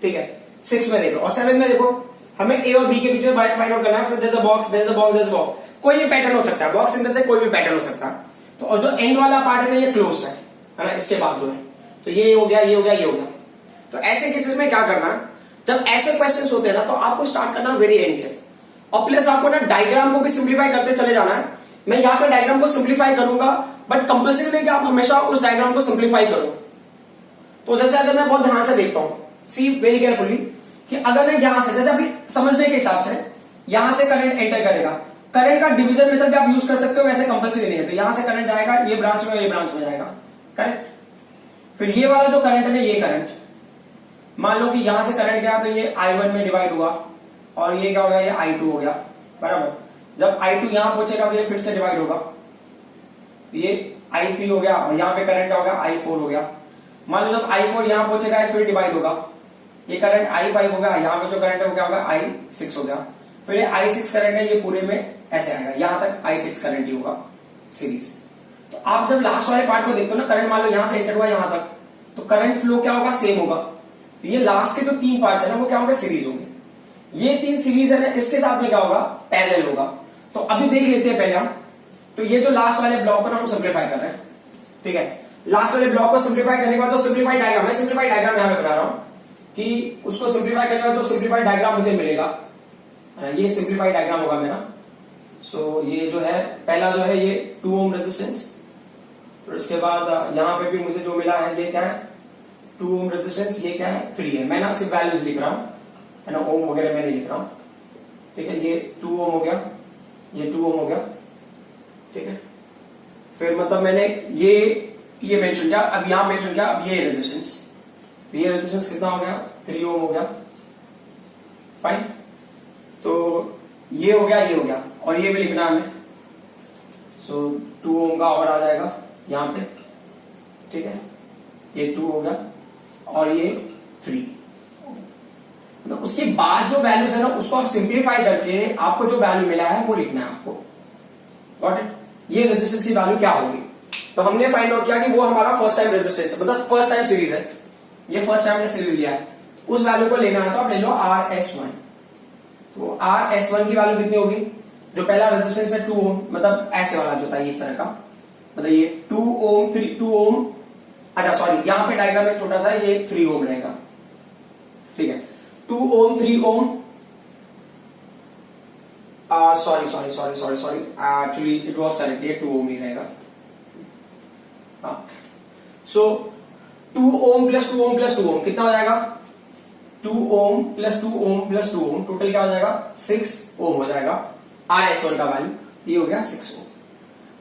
ठीक है। 6 में देखो और 7 में देखो, हमें ए और बी के बीच में फाइंड आउट करना है, फिर there is a box, there is a box, there is a box, कोई भी पैटर्न हो सकता है, बॉक्स अंदर से कोई भी पैटर्न हो सकता है। तो और जो एंड वाला पार्ट है ना ये क्लोज्ड है ना, इसके बाद जो है, तो ये हो गया, ये हो गया, ये हो गया। तो ऐसे केसेस में क्या करना है, जब ऐसे क्वेश्चन होते हैं ना तो आपको स्टार्ट करना वेरी एंड से, और प्लस आपको ना डायग्राम को भी सिंप्लीफाई करते चले जाना है। मैं यहाँ पे डायग्राम को सिंप्लीफाई करूंगा बट कंपल्सरी नहीं कि आप हमेशा उस डायग्राम को सिंप्लीफाई करो। तो जैसे अगर मैं बहुत ध्यान से देखता हूं, सी वेरी केयरफुली, कि अगर मैं यहां से, जैसे अभी समझने के हिसाब से यहां से करंट एंटर करेगा, करंट का डिवीजन मेथड भी आप यूज कर सकते हो, वैसे कंपल्सरी नहीं है। तो यहां से करंट जाएगा ये ब्रांच में, ये ब्रांच में जाएगा, करेक्ट। फिर ये वाला जो करंट है, ये करंट मान लो कि यहां से करंट गया तो ये I1 में डिवाइड हुआ और ये क्या हो गया, ये I2 हो गया, बराबर। जब I2 यहां पहुंचेगा तो ये फिर से डिवाइड होगा, ये I3 हो गया और यहां पे करंट क्या हो गया, I4 हो गया। मान लो जब I4 यहां पहुंचेगा फिर डिवाइड होगा, ये करंट I5 हो गया, यहां पे जो करंट है वो क्या हो गया, I6 हो गया। फिर ये I6 करंट है, ये पूरे में ऐसे आएगा, यहां तक I6 करंट ही होगा सीरीज। तो आप जब लास्ट वाले पार्ट को देखते हो ना, करंट मान लो यहां से एंटर हुआ यहां तक, तो करंट फ्लो क्या होगा, सेम होगा। तो ये लास्ट के जो 3 पार्ट्स है ना वो क्या होंगे, सीरीज होंगे। ये 3 सीरीज है ना, इसके साथ में क्या होगा, पैरेलल होगा। तो अभी देख लेते हैं पहले हम, तो ये जो लास्ट वाले ब्लॉक को हम सिंप्लीफाई कर रहे हैं, ठीक है। लास्ट वाले ब्लॉक को सिंप्लीफाई करने के बाद जो सिंप्लीफाइड डायग्राम है, सिंप्लीफाइड डायग्राम यहां पे बना रहा हूं कि उसको सिंप्लीफाई करने के बाद जो सिंप्लीफाइड डायग्राम मुझे मिलेगा, ये सिंप्लीफाइड डायग्राम होगा मेरा। सो ये जो है पहला जो है ये 2 ओम रेजिस्टेंस, और इसके बाद यहां पे भी मुझे जो मिला है ये क्या है, 2 ओम रेजिस्टेंस, ये क्या है 3 है। मैं ना सिर्फ वैल्यूज लिख रहा हूं, है ना, ओम वगैरह मैं नहीं लिख रहा हूं, ठीक है। ये 2 ओम हो गया, ये 2 ओम हो गया, ठीक है। फिर मतलब मैंने ये मेंशन किया, अब यहां मेंशन किया, अब ये रेजिस्टेंस, ये रेजिस्टेंस कितना हो गया, 3 ओम हो गया, फाइन। तो ये हो गया, ये हो गया, और ये भी लिखना है हमें। सो 2 ओम का और आ जाएगा यहां पे, ठीक है। ये 2 हो गया और ये 3। तो उसके बाद जो वैल्यूज है ना उसको आप सिंप्लीफाई करके आपको जो वैल्यू मिला है वो लिखना है आपको, गॉट इट। ये रेजिस्टेंस की वैल्यू क्या होगी, तो हमने फाइंड आउट किया कि वो हमारा फर्स्ट टाइम रेजिस्टेंस, मतलब फर्स्ट टाइम सीरीज है, ये फर्स्ट टाइम ने सीरीज लिया है, उस वैल्यू को लेना है तो आप ले लो RS1। तो RS1 की वैल्यू कितनी होगी, जो पहला रेजिस्टेंस है 2 ओम, मतलब ऐसे वाला जो था इस तरह का, मतलब ये 2 ओम 2 ओम, अच्छा सॉरी यहां पे डायग्राम में छोटा सा ये 3 ओम रहेगा, ठीक है। 2 ohm 3 ohm, sorry actually it was correct, ये 2 ओम ही रहेगा। सो 2 ओम प्लस 2 ओम प्लस 2 ओम कितना हो जाएगा? 2 ओम प्लस 2 ओम प्लस 2 ओम, टोटल क्या हो जाएगा? 6 ओम हो जाएगा। RS1 का वैल्यू ये हो गया 6 ओम।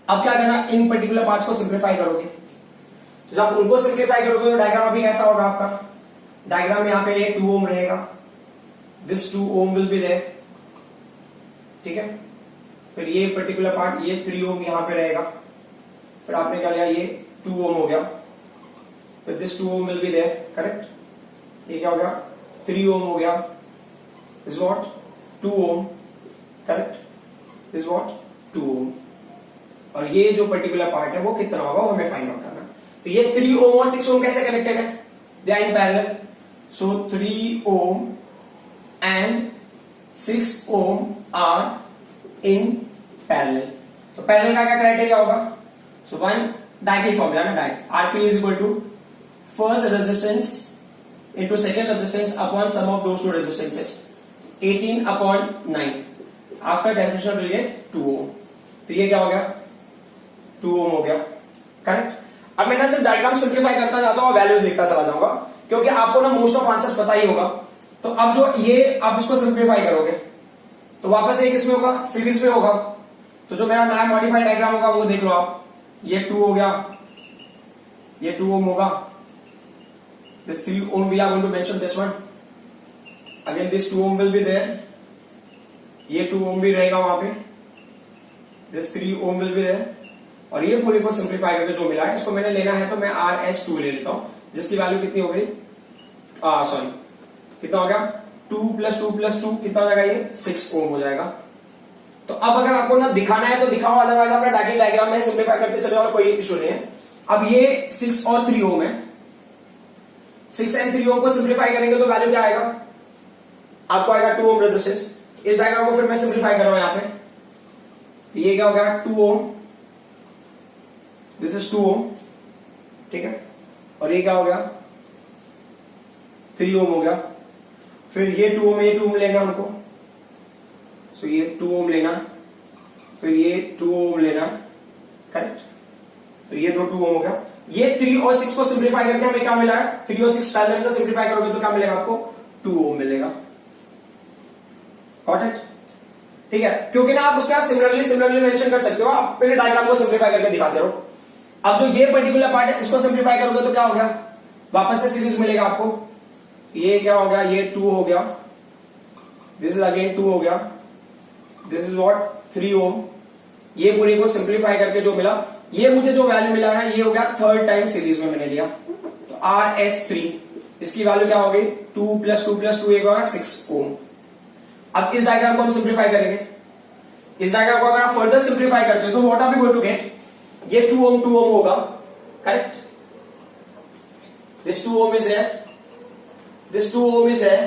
अब क्या करना, इन पर्टिकुलर पार्ट को सिंप्लीफाई करोगे, तो जब आप उनको सिंप्लीफाई करोगे तो डायग्राम अभी कैसा होगा आपका? डायग्राम में यहां पे ये 2 ओम रहेगा, this 2 ohm will be there, ठीक है। फिर ये पर्टिकुलर पार्ट ये 3 ओम यहां पे रहेगा, फिर आपने क्या लिया, ये 2 ओम हो गया, फिर this 2 ohm will be there, correct. ये क्या हो गया? 3 ओम हो गया, is what 2 ohm, correct, is what 2 ohm. और ये जो पर्टिकुलर पार्ट है वो कितना होगा वो हमें फाइंड आउट करना। तो ये 3 ओम और 6 ओम कैसे कनेक्टेड है? They are in parallel, so 3 ohm and 6 ohm are in parallel. तो पैरेलल का क्या क्राइटेरिया होगा? सो वन डायगोनल फॉर्मूला ना, diagonal RP is equal to first resistance into second resistance upon sum of those two resistances, 18 upon 9, after cancellation will get 2 ohm। तो ये क्या हो गया? 2 ohm हो गया, करेक्ट। अब मैं ना सिर्फ डायग्राम सिंप्लीफाई करता जाता हूँ और वैल्यूज लिखता चला जाऊंगा, क्योंकि आपको ना मोस्ट ऑफ आंसर्स पता ही होगा। तो अब जो ये आप इसको सिंप्लीफाई करोगे तो वापस एक इसमें होगा, सीरीज में होगा। तो जो मेरा नया मॉडिफाइड डायग्राम होगा वो देख लो आप, ये 2 हो गया, ये 2 ohm होगा, this 3 ohm we are going to mention this one, again this 2 ohm will be there, ये 2 ohm भी रहेगा वहां पे, this 3 ohm will be there, और ये पूरी को सिंप्लीफाई करके जो मिला है इसको मैंने लेना है तो मैं RS2 ले लेता हूं, जिसकी वैल्यू कितनी हो गई, सॉरी कितना हो गया, 2 प्लस 2 प्लस 2 कितना हो जाएगा, ये 6 ओम हो जाएगा। तो अब अगर आपको ना दिखाना है तो दिखाओ, अदरवाइज अपना डायग्राम में सिंप्लीफाई करते चले जाओ, कोई इशू नहीं है। अब ये 6 और 3 ओम है, 6 एंड 3 ओम को सिंप्लीफाई करेंगे तो वैल्यू क्या आएगा, आपको आएगा 2 ओम रेजिस्टेंस। इस डायग्राम को फिर मैं सिंप्लीफाई कर रहा हूं यहां पे, ये क्या हो गया 2 ओम, दिस इज 2 ओम, ठीक है, और ये क्या हो गया 3 ओम हो गया। फिर ये 2 ओम, ये 2 ओम लेना हमको, सो ये 2 ओम लेना, फिर ये 2 ओम लेना, करेक्ट। तो ये 2 ओम हो गया। ये 3 और 6 को सिंप्लीफाई करके हमें क्या मिला है, 3 और 6 पैरेलल में सिंप्लीफाई करोगे तो क्या मिलेगा आपको, 2 ओम मिलेगा, गॉट इट, ठीक है। क्योंकि ना आप उसका सिमिलरली मेंशन कर सकते हो, आप फिर डायग्राम को सिंप्लीफाई करके दिखाते रहो। अब जो ये पर्टिकुलर पार्ट है इसको सिंप्लीफाई करोगे तो क्या हो गया, वापस से सीरीज मिलेगा आपको, ये क्या हो गया, ये 2 हो गया, दिस इज अगेन 2 हो गया, दिस इज व्हाट 3 ओम। ये पूरी को सिंप्लीफाई करके जो मिला, ये मुझे जो वैल्यू मिला है ये हो गया थर्ड टाइम सीरीज में मैंने लिया, तो RS3 इसकी वैल्यू क्या हो गई, 2 प्लस 2 प्लस 2 होगा 6 ओम। अब इस डायग्राम को हम सिंप्लीफाई करेंगे, इस डायग्राम को अगर आप फर्दर सिंप्लीफाई करते हो तो what are we going to get, ये 2 ओम होगा, करेक्ट, दिस 2 ओम इज है, दिस 2 ओम इज है,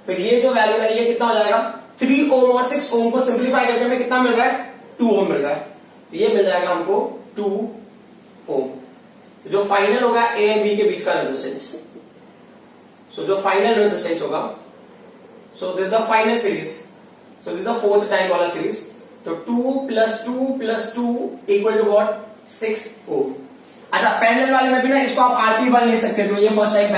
फिर ये जो वैल्यू है ये कितना हो जाएगा, 3 ओम और 6 ओम को सिंप्लीफाई करके हमें कितना मिल रहा है, 2 ओम मिल रहा है। तो ये मिल जाएगा हमको 2 ओम। तो जो फाइनल होगा ए एंड बी के बीच का रेजिस्टेंस, सो जो फाइनल रेजिस्टेंस होगा, so this the final series, so this the fourth time वाला सीरीज, तो 2 plus 2 plus 2 equal to what 6 ohm. अच्छा पैरेलल वाले में भी ना इसको आप RP1 ले सकते हो, तो ये फर्स्ट टाइम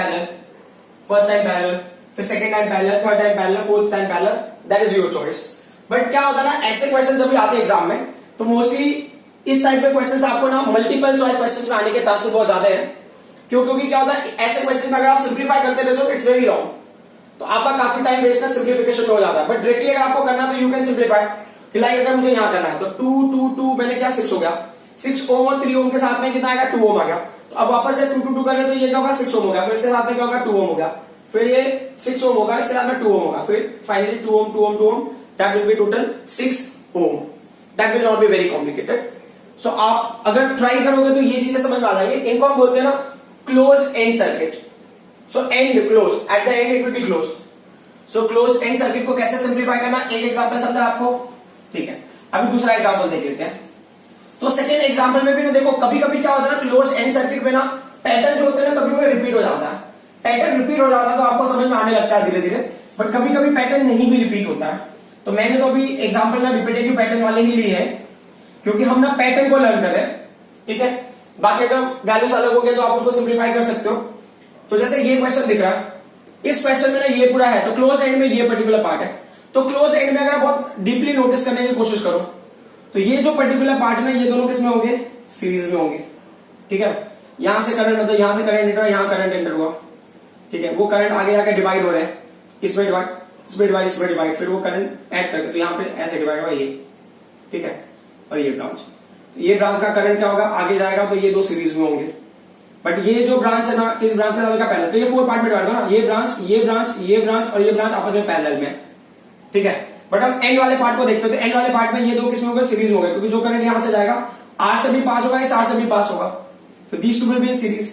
पैरेलल, फिर second time parallel, third time parallel, fourth time parallel, that is your choice. But क्या होता है ना, ऐसे क्वेश्चन जब भी आते हैं एग्जाम में तो मोस्टली इस टाइप के क्वेश्चंस आपको ना मल्टीपल चॉइस क्वेश्चंस में आने के चांसेस बहुत ज्यादा है। क्योंकि क्या होता है, ऐसे क्वेश्चन में अगर आप सिंप्लीफाई करते रहते हो तो इट्स वेरी लॉन्ग, तो आपका काफी टाइम वेस्ट ना सिंप्लीफिकेशन में हो जाता है। बट डायरेक्टली अगर आपको करना है तो यू कैन सिंप्लीफाई, लाइक अगर मुझे यहां करना है तो 2 2 2 मैंने क्या 6 हो गया, 6 ओम और 3 ओम के साथ में कितना आएगा, 2 ओम आ गया। तो अब वापस से 2 2 2 करें तो ये क्या होगा, 6 ओम हो गया, फिर इसके साथ में क्या होगा, 2 ओम हो गया, फिर ये 6 ओम होगा, इसके साथ में 2 ओम होगा, फिर finally 2 ohm 2 ohm 2 ohm, that will be total 6 ohm. That will not be very complicated. So आप अगर ट्राई करोगे तो ये चीजें समझ में आ जाएंगे। इनको हम बोलते हैं ना close and circuit. So and close, at the end it will be close. So close and circuit को कैसे सिंप्लीफाई करना, एक एग्जांपल समझा आपको, ठीक है। अभी दूसरा एग्जांपल देख लेते हैं। तो सेकेंड एग्जाम्पल में भी ना देखो कभी कभी क्या होता है ना क्लोज एंड सर्किट में ना पैटर्न जो होते हैं ना कभी कभी रिपीट हो जाता है। पैटर्न रिपीट हो जाता है तो आपको समझ में आने लगता है धीरे धीरे, बट कभी कभी पैटर्न नहीं भी रिपीट होता है। तो मैंने तो अभी एग्जाम्पल ना रिपीटेटिव पैटर्न वाले ही लिए है क्योंकि हम ना पैटर्न को लर्न कर रहे हैं, ठीक है। बाकी अगर वैल्यूज अलग हो गए तो आप उसको सिंप्लीफाई कर सकते हो। तो जैसे ये क्वेश्चन दिख रहा है, इस क्वेश्चन में ना ये पूरा है, तो क्लोज एंड में ये पर्टिकुलर पार्ट है। तो क्लोज एंड में अगर आप बहुत डीपली नोटिस करने की कोशिश करो तो ये जो पर्टिकुलर पार्ट है ना ये दोनों किसमें होंगे, सीरीज में होंगे, ठीक है। यहां से करंट मतलब यहां से करंट एंटर, यहां करंट एंटर हुआ, ठीक है। वो करंट आगे जाकर डिवाइड हो रहे हैं, इसमें डिवाइड, इसमें डिवाइड, इसमें डिवाइड, फिर वो करंट ऐड करके तो यहाँ पे ऐसे डिवाइड हुआ ये, ठीक है। और ये ब्रांच, तो ये ब्रांच का करंट क्या होगा, आगे जाएगा तो ये दो सीरीज में होंगे। बट ये जो ब्रांच है ना, इस ब्रांच का पहला, तो ये 4 पार्ट में डिवाइड होगा ना, ये ब्रांच, ये ब्रांच, ये ब्रांच और ये ब्रांच आपस में पैरेलल में, ठीक है। बट हम एंड वाले पार्ट को देखते हैं, तो एंड वाले पार्ट में ये दो किसमें होगा, सीरीज होगा, क्योंकि जो करंट यहां से जाएगा आर से भी पास होगा, इस आर से भी पास होगा, तो these two will be in series.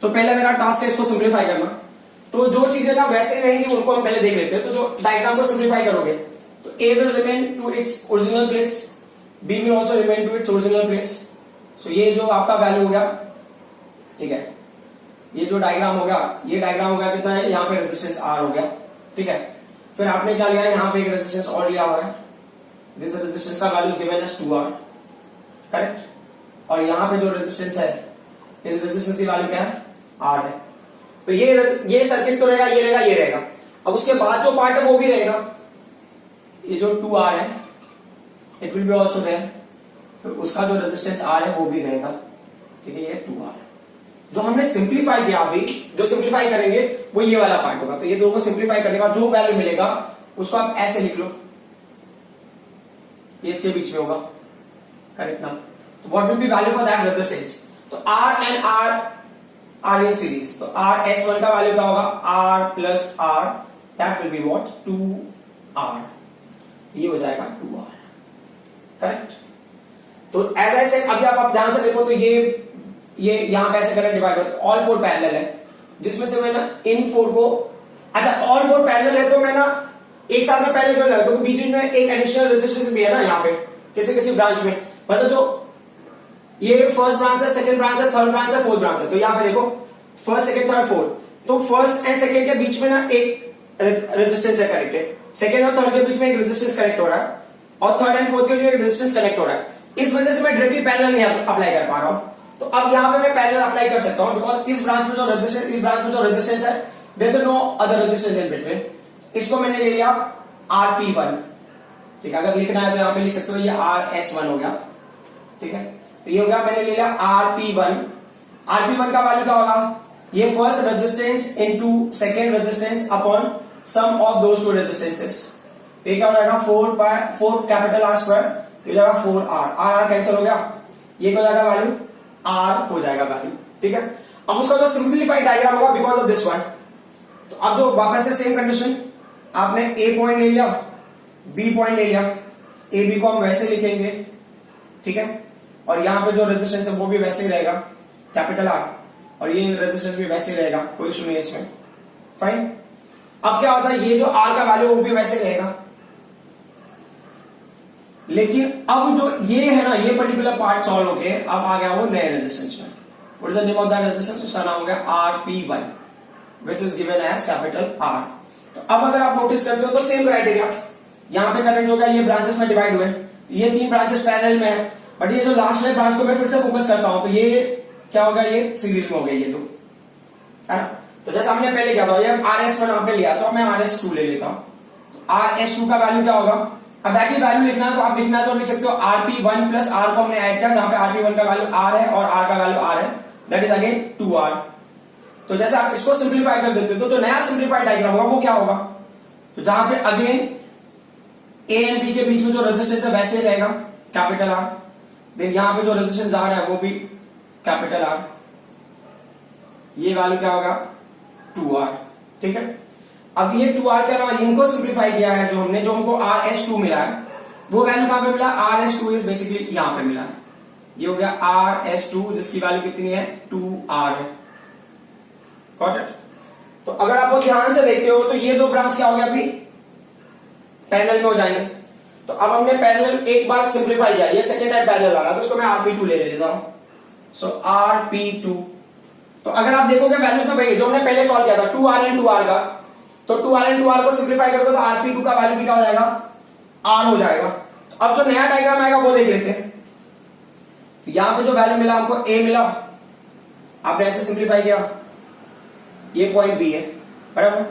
तो पहले मेरा टास्क है इसको सिंप्लीफाई करना। तो जो चीजें ना वैसे रहेंगी उनको हम पहले देख लेते हैं। तो जो डायग्राम को सिंप्लीफाई करोगे तो A will remain to its original place, B will also remain to its original place. So ये जो आपका वैल्यू हो गया, ठीक है, ये जो डायग्राम हो गया, ये डायग्राम हो गया कितना है, यहाँ पे रेजिस्टेंस आर हो गया, ठीक है। फिर आपने क्या लिया, यहाँ पे एक रेजिस्टेंस और लिया हुआ है, दिस रेजिस्टेंस का value is given as 2R, correct. और यहाँ पे जो रेजिस्टेंस है, इस रेजिस्टेंस की वैल्यू क्या है, R है। तो ये सर्किट तो रहेगा, ये रहेगा, ये रहेगा। अब उसके बाद जो पार्ट है वो भी रहेगा, ये जो 2R है it will be also there, तो उसका जो रेजिस्टेंस R है वो भी रहेगा, ठीक है। ये 2R जो हमने सिंप्लीफाई किया, अभी जो सिंप्लीफाई करेंगे वो ये वाला पार्ट होगा। तो ये दोनों को सिंप्लीफाई करने का जो वैल्यू मिलेगा उसको आप ऐसे लिख लो, ये इसके बीच में होगा, करेक्ट ना। तो what will be value for that resistance, तो R and R are in series, तो R S1 का वैल्यू क्या होगा, R plus R, that will be what, 2R, ये हो जाएगा 2R, करेक्ट। तो एज आई सेड, अभी आप ध्यान से देखो तो ये यहां पे ऐसे करंट डिवाइड होता है, ऑल 4 पैरेलल है, जिसमें से मैं ना इन 4 को, अच्छा ऑल 4 पैरेलल है तो मैं ना एक साथ में पैरेलल क्यों लगा, क्योंकि बीच में एक एडिशनल रेजिस्टेंस भी है ना यहाँ पे किसी किसी ब्रांच में, मतलब जो ये फर्स्ट ब्रांच है, सेकंड ब्रांच है, थर्ड ब्रांच है, फोर्थ ब्रांच है। तो यहाँ पे देखो फर्स्ट, सेकंड, थर्ड, फोर्थ, तो फर्स्ट एंड सेकंड के बीच में ना एक रेजिस्टेंस है कनेक्टेड, सेकंड और थर्ड के बीच में एक रेजिस्टेंस कनेक्ट हो रहा है, और थर्ड एंड फोर्थ के लिए एक रेजिस्टेंस कनेक्ट हो रहा है। इस वजह से मैं डायरेक्टली पैरेलल नहीं अप्लाई कर पा रहा हूं। तो अब यहाँ पे मैं पैरेलल अप्लाई कर सकता हूं, बिकॉज इस ब्रांच में जो रेजिस्टेंस, इस ब्रांच में जो रेजिस्टेंस है, there is no other resistance in between. इसको मैंने ले लिया RP1, ठीक है। अगर लिखना है तो यहाँ पे लिख सकते हो, ये RS1 हो गया, ठीक है। तो ये हो गया, मैंने ले लिया RP1। RP1 का वैल्यू क्या होगा, ये first resistance into second resistance upon sum of those two resistances. तो ये क्या हो जाएगा, 4 कैपिटल R स्क्वायर, ये हो जाएगा 4R, R कैंसिल हो गया, ये हो जाएगा वैल्यू, R हो जाएगा वैल्यू, ठीक है। अब उसका जो सिंप्लीफाइड डायग्राम होगा बिकॉज ऑफ दिस वन, तो अब जो वापस से सेम कंडीशन, आपने A पॉइंट ले लिया, B पॉइंट ले लिया, A B को हम वैसे लिखेंगे, ठीक है। और यहां पे जो रेजिस्टेंस है वो भी वैसे ही रहेगा, कैपिटल R, और ये रेजिस्टेंस भी वैसे ही रहेगा, कोई इशू नहीं है इसमें, फाइन। अब क्या होता है, ये जो R का वैल्यू वो भी वैसे रहेगा, लेकिन अब जो ये है ना, ये पर्टिकुलर पार्ट सॉल्व होके अब आ गया वो नए रेजिस्टेंस में। What is the name of that resistance, उसका नाम हो गया RP1 which is given as capital R। तो अब अगर आप नोटिस करते हो तो सेम क्राइटेरिया, यहां पे करंट जो है ये ब्रांचेस में डिवाइड हुए, ये 3 ब्रांचेस पैरेलल में है, बट ये जो लास्ट वाले ब्रांच को मैं फिर से फोकस करता हूं तो ये क्या होगा, ये सीरीज में हो गया, ये दो है ना। तो जैसे हमने पहले किया था, ये RS1 आपने लिया, तो मैं RS2 ले लेता हूं। RS2 का वैल्यू क्या होगा, अब एक्चुअली वैल्यू लिखना है तो आप लिखना है तो लिख सकते हो RP1 प्लस R को हमने ऐड किया, जहां पे RP1 का वैल्यू R है और R का वैल्यू R है, दैट इज अगेन 2R। तो जैसे आप इसको सिंप्लीफाई कर देते हो तो जो नया सिंप्लीफाइड डायग्राम होगा वो क्या होगा, तो जहां पे अगेन A एंड B के बीच में जो रेजिस्टेंस है वैसे ही रहेगा, कैपिटल R, देन यहां पे जो रेजिस्टेंस आ रहा है वो भी कैपिटल R, ये वैल्यू क्या होगा, 2R, ठीक है। अब ये 2R के अलावा इनको सिंप्लीफाई किया है जो हमने, जो हमको RS2 मिला है, वो वैल्यू कहां पे मिला, RS2 इज बेसिकली यहां पे मिला है, ये हो गया RS2 जिसकी वैल्यू कितनी है, 2R है, गॉट इट। तो अगर आप वो ध्यान से देखते हो तो ये दो ब्रांच क्या हो गया, अभी पैरेलल में हो जाएंगे। तो अब हमने पैरेलल एक बार सिंप्लीफाई किया, ये सेकेंड टाइम पैरेलल आ रहा है, तो इसको मैं RP2 ले लेता हूं। सो RP2, तो अगर आप देखोगे वैल्यूज में भाई जो हमने पहले सॉल्व किया था 2R एंड 2R का, तो 2R एंड 2R को सिंप्लीफाई करोगे तो RP2 का वैल्यू क्या हो जाएगा, R हो जाएगा। तो अब जो नया डायग्राम आएगा वो देख लेते हैं। तो यहां पे जो वैल्यू मिला हमको A मिला, आपने ऐसे सिंप्लीफाई किया, ये पॉइंट B है बराबर,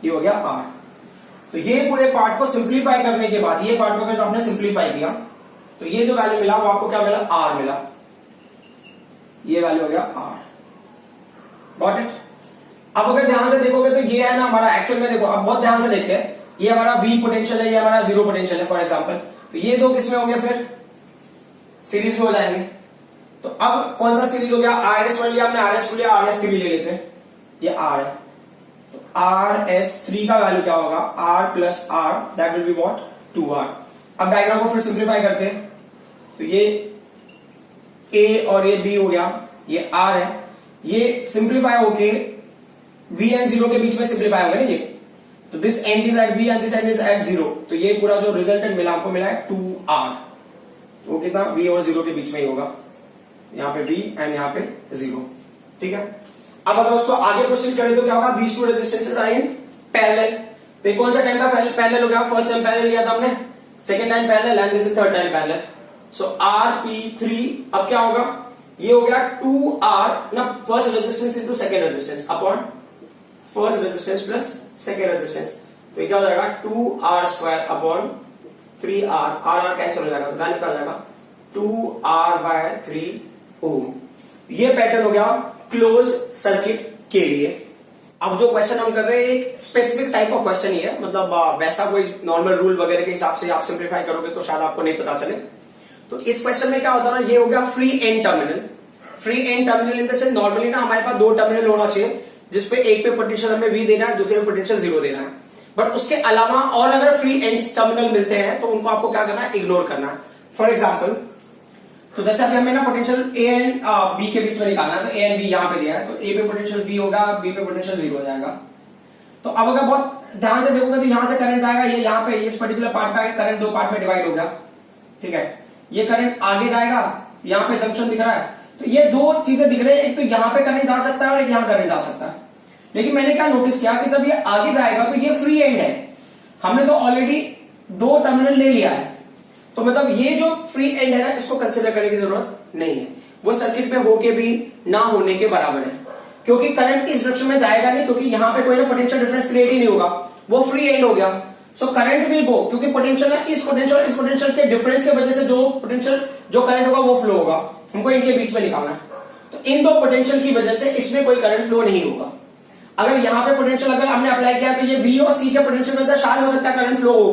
ये हो गया R। तो ये पूरे पार्ट को सिंप्लीफाई करने के बाद, ये पार्ट को अगर आपने सिंप्लीफाई किया तो ये जो वैल्यू मिला वो आपको क्या मिला, R मिला, ये वैल्यू हो गया R। Got it. अब अगर ध्यान से देखोगे तो ये है ना हमारा, एक्चुअल में देखो अब बहुत ध्यान से देखते हैं, ये हमारा V पोटेंशियल है, ये हमारा जीरो पोटेंशियल है फॉर एग्जांपल, तो ये दो किसमें होंगे, फिर सीरीज में हो जाएंगे। तो अब कौन सा सीरीज हो गया, RS1 लिया हमने, RS2 लिया, RS3 भी ले लेते हैं, ये R है, तो RS3 का वैल्यू क्या होगा, R plus R, that will be what, 2R। अब डायग्राम को फिर सिंप्लीफाई करते हैं, तो ये A और ये B हो गया, ये R है, ये सिंप्लीफाई होके V एंड 0 के बीच में सिंप्लीफाई होगा ये, तो this end is at V and this end is at 0, तो ये पूरा जो रिजल्टेंट मिला हमको मिला है 2R, वो कितना V और 0 के बीच में ही होगा, यहाँ पे V एंड यहाँ पे 0, ठीक है। अब अगर उसको आगे प्रोसीड करें तो क्या होगा, these two resistances are in parallel, तो ये कौन सा टाइम का पैरेलल हो गया, फर्स्ट टाइम पैरेलल लिया था हमने, second time parallel and this is third time parallel. So RP3 अब क्या होगा, ये हो गया 2R ना, first resistance into second resistance upon first resistance plus second resistance, तो ये क्या हो जाएगा 2R square upon 3R, R cancel हो जाएगा, तो वैल्यू क्या हो जाएगा 2R/3 ओम। ये पैटर्न हो गया क्लोज्ड सर्किट के लिए। अब जो क्वेश्चन हम कर रहे हैं एक स्पेसिफिक टाइप ऑफ क्वेश्चन ही है, मतलब वैसा कोई नॉर्मल रूल वगैरह के हिसाब से आप सिंप्लीफाई करोगे तो शायद आपको नहीं पता चले। तो इस क्वेश्चन में क्या होता है ना, ये हो गया free and terminal. Free and terminal in the sense normally ना हमारे पास दो टर्मिनल होना चाहिए, जिसपे एक पे पोटेंशियल हमें V देना है, दूसरे पे पोटेंशियल 0 देना है, बट उसके अलावा और अगर फ्री एंड टर्मिनल मिलते हैं तो उनको आपको क्या करना है, इग्नोर करना है। फॉर एग्जाम्पल, तो जैसे अभी हमें ना पोटेंशियल A एंड B के बीच में निकालना है, तो A एंड B यहां पे दिया है, तो A पे पोटेंशियल V होगा, B पे पोटेंशियल 0 हो जाएगा। तो अब अगर बहुत ध्यान से देखोगे तो यहां से करंट जाएगा, ये यहाँ पे इस पर्टिकुलर पार्ट का करंट दो पार्ट में डिवाइड हो गया, ठीक है। ये करंट आगे जाएगा, यहाँ पे जंक्शन दिख रहा है, तो ये दो चीजें दिख रही है, एक तो यहाँ पे करंट जा सकता है और एक यहाँ करंट जा सकता है। लेकिन मैंने क्या नोटिस किया कि जब ये आगे जाएगा तो ये फ्री एंड है, हमने तो ऑलरेडी दो टर्मिनल ले लिया है, तो मतलब ये जो फ्री एंड है ना, इसको कंसिडर करने की जरूरत नहीं है, वो सर्किट में होके भी ना होने के बराबर है, क्योंकि करंट इस डायरेक्शन में जाएगा नहीं, क्योंकि यहां पे कोई ना पोटेंशियल डिफरेंस क्रिएट ही नहीं होगा, वो फ्री एंड हो गया। सो करंट विल गो, क्योंकि पोटेंशियल है, इस पोटेंशियल के डिफरेंस के वजह से जो पोटेंशियल जो करंट होगा वो फ्लो होगा, हमको इनके बीच में निकालना है। तो इन दो पोटेंशियल की वजह से इसमें कोई करंट फ्लो नहीं होगा। अगर यहाँ पे पोटेंशियल अगर हमने अप्लाई किया तो ये B और C के पोटेंशियल में शायद हो सकता है करंट फ्लो हो,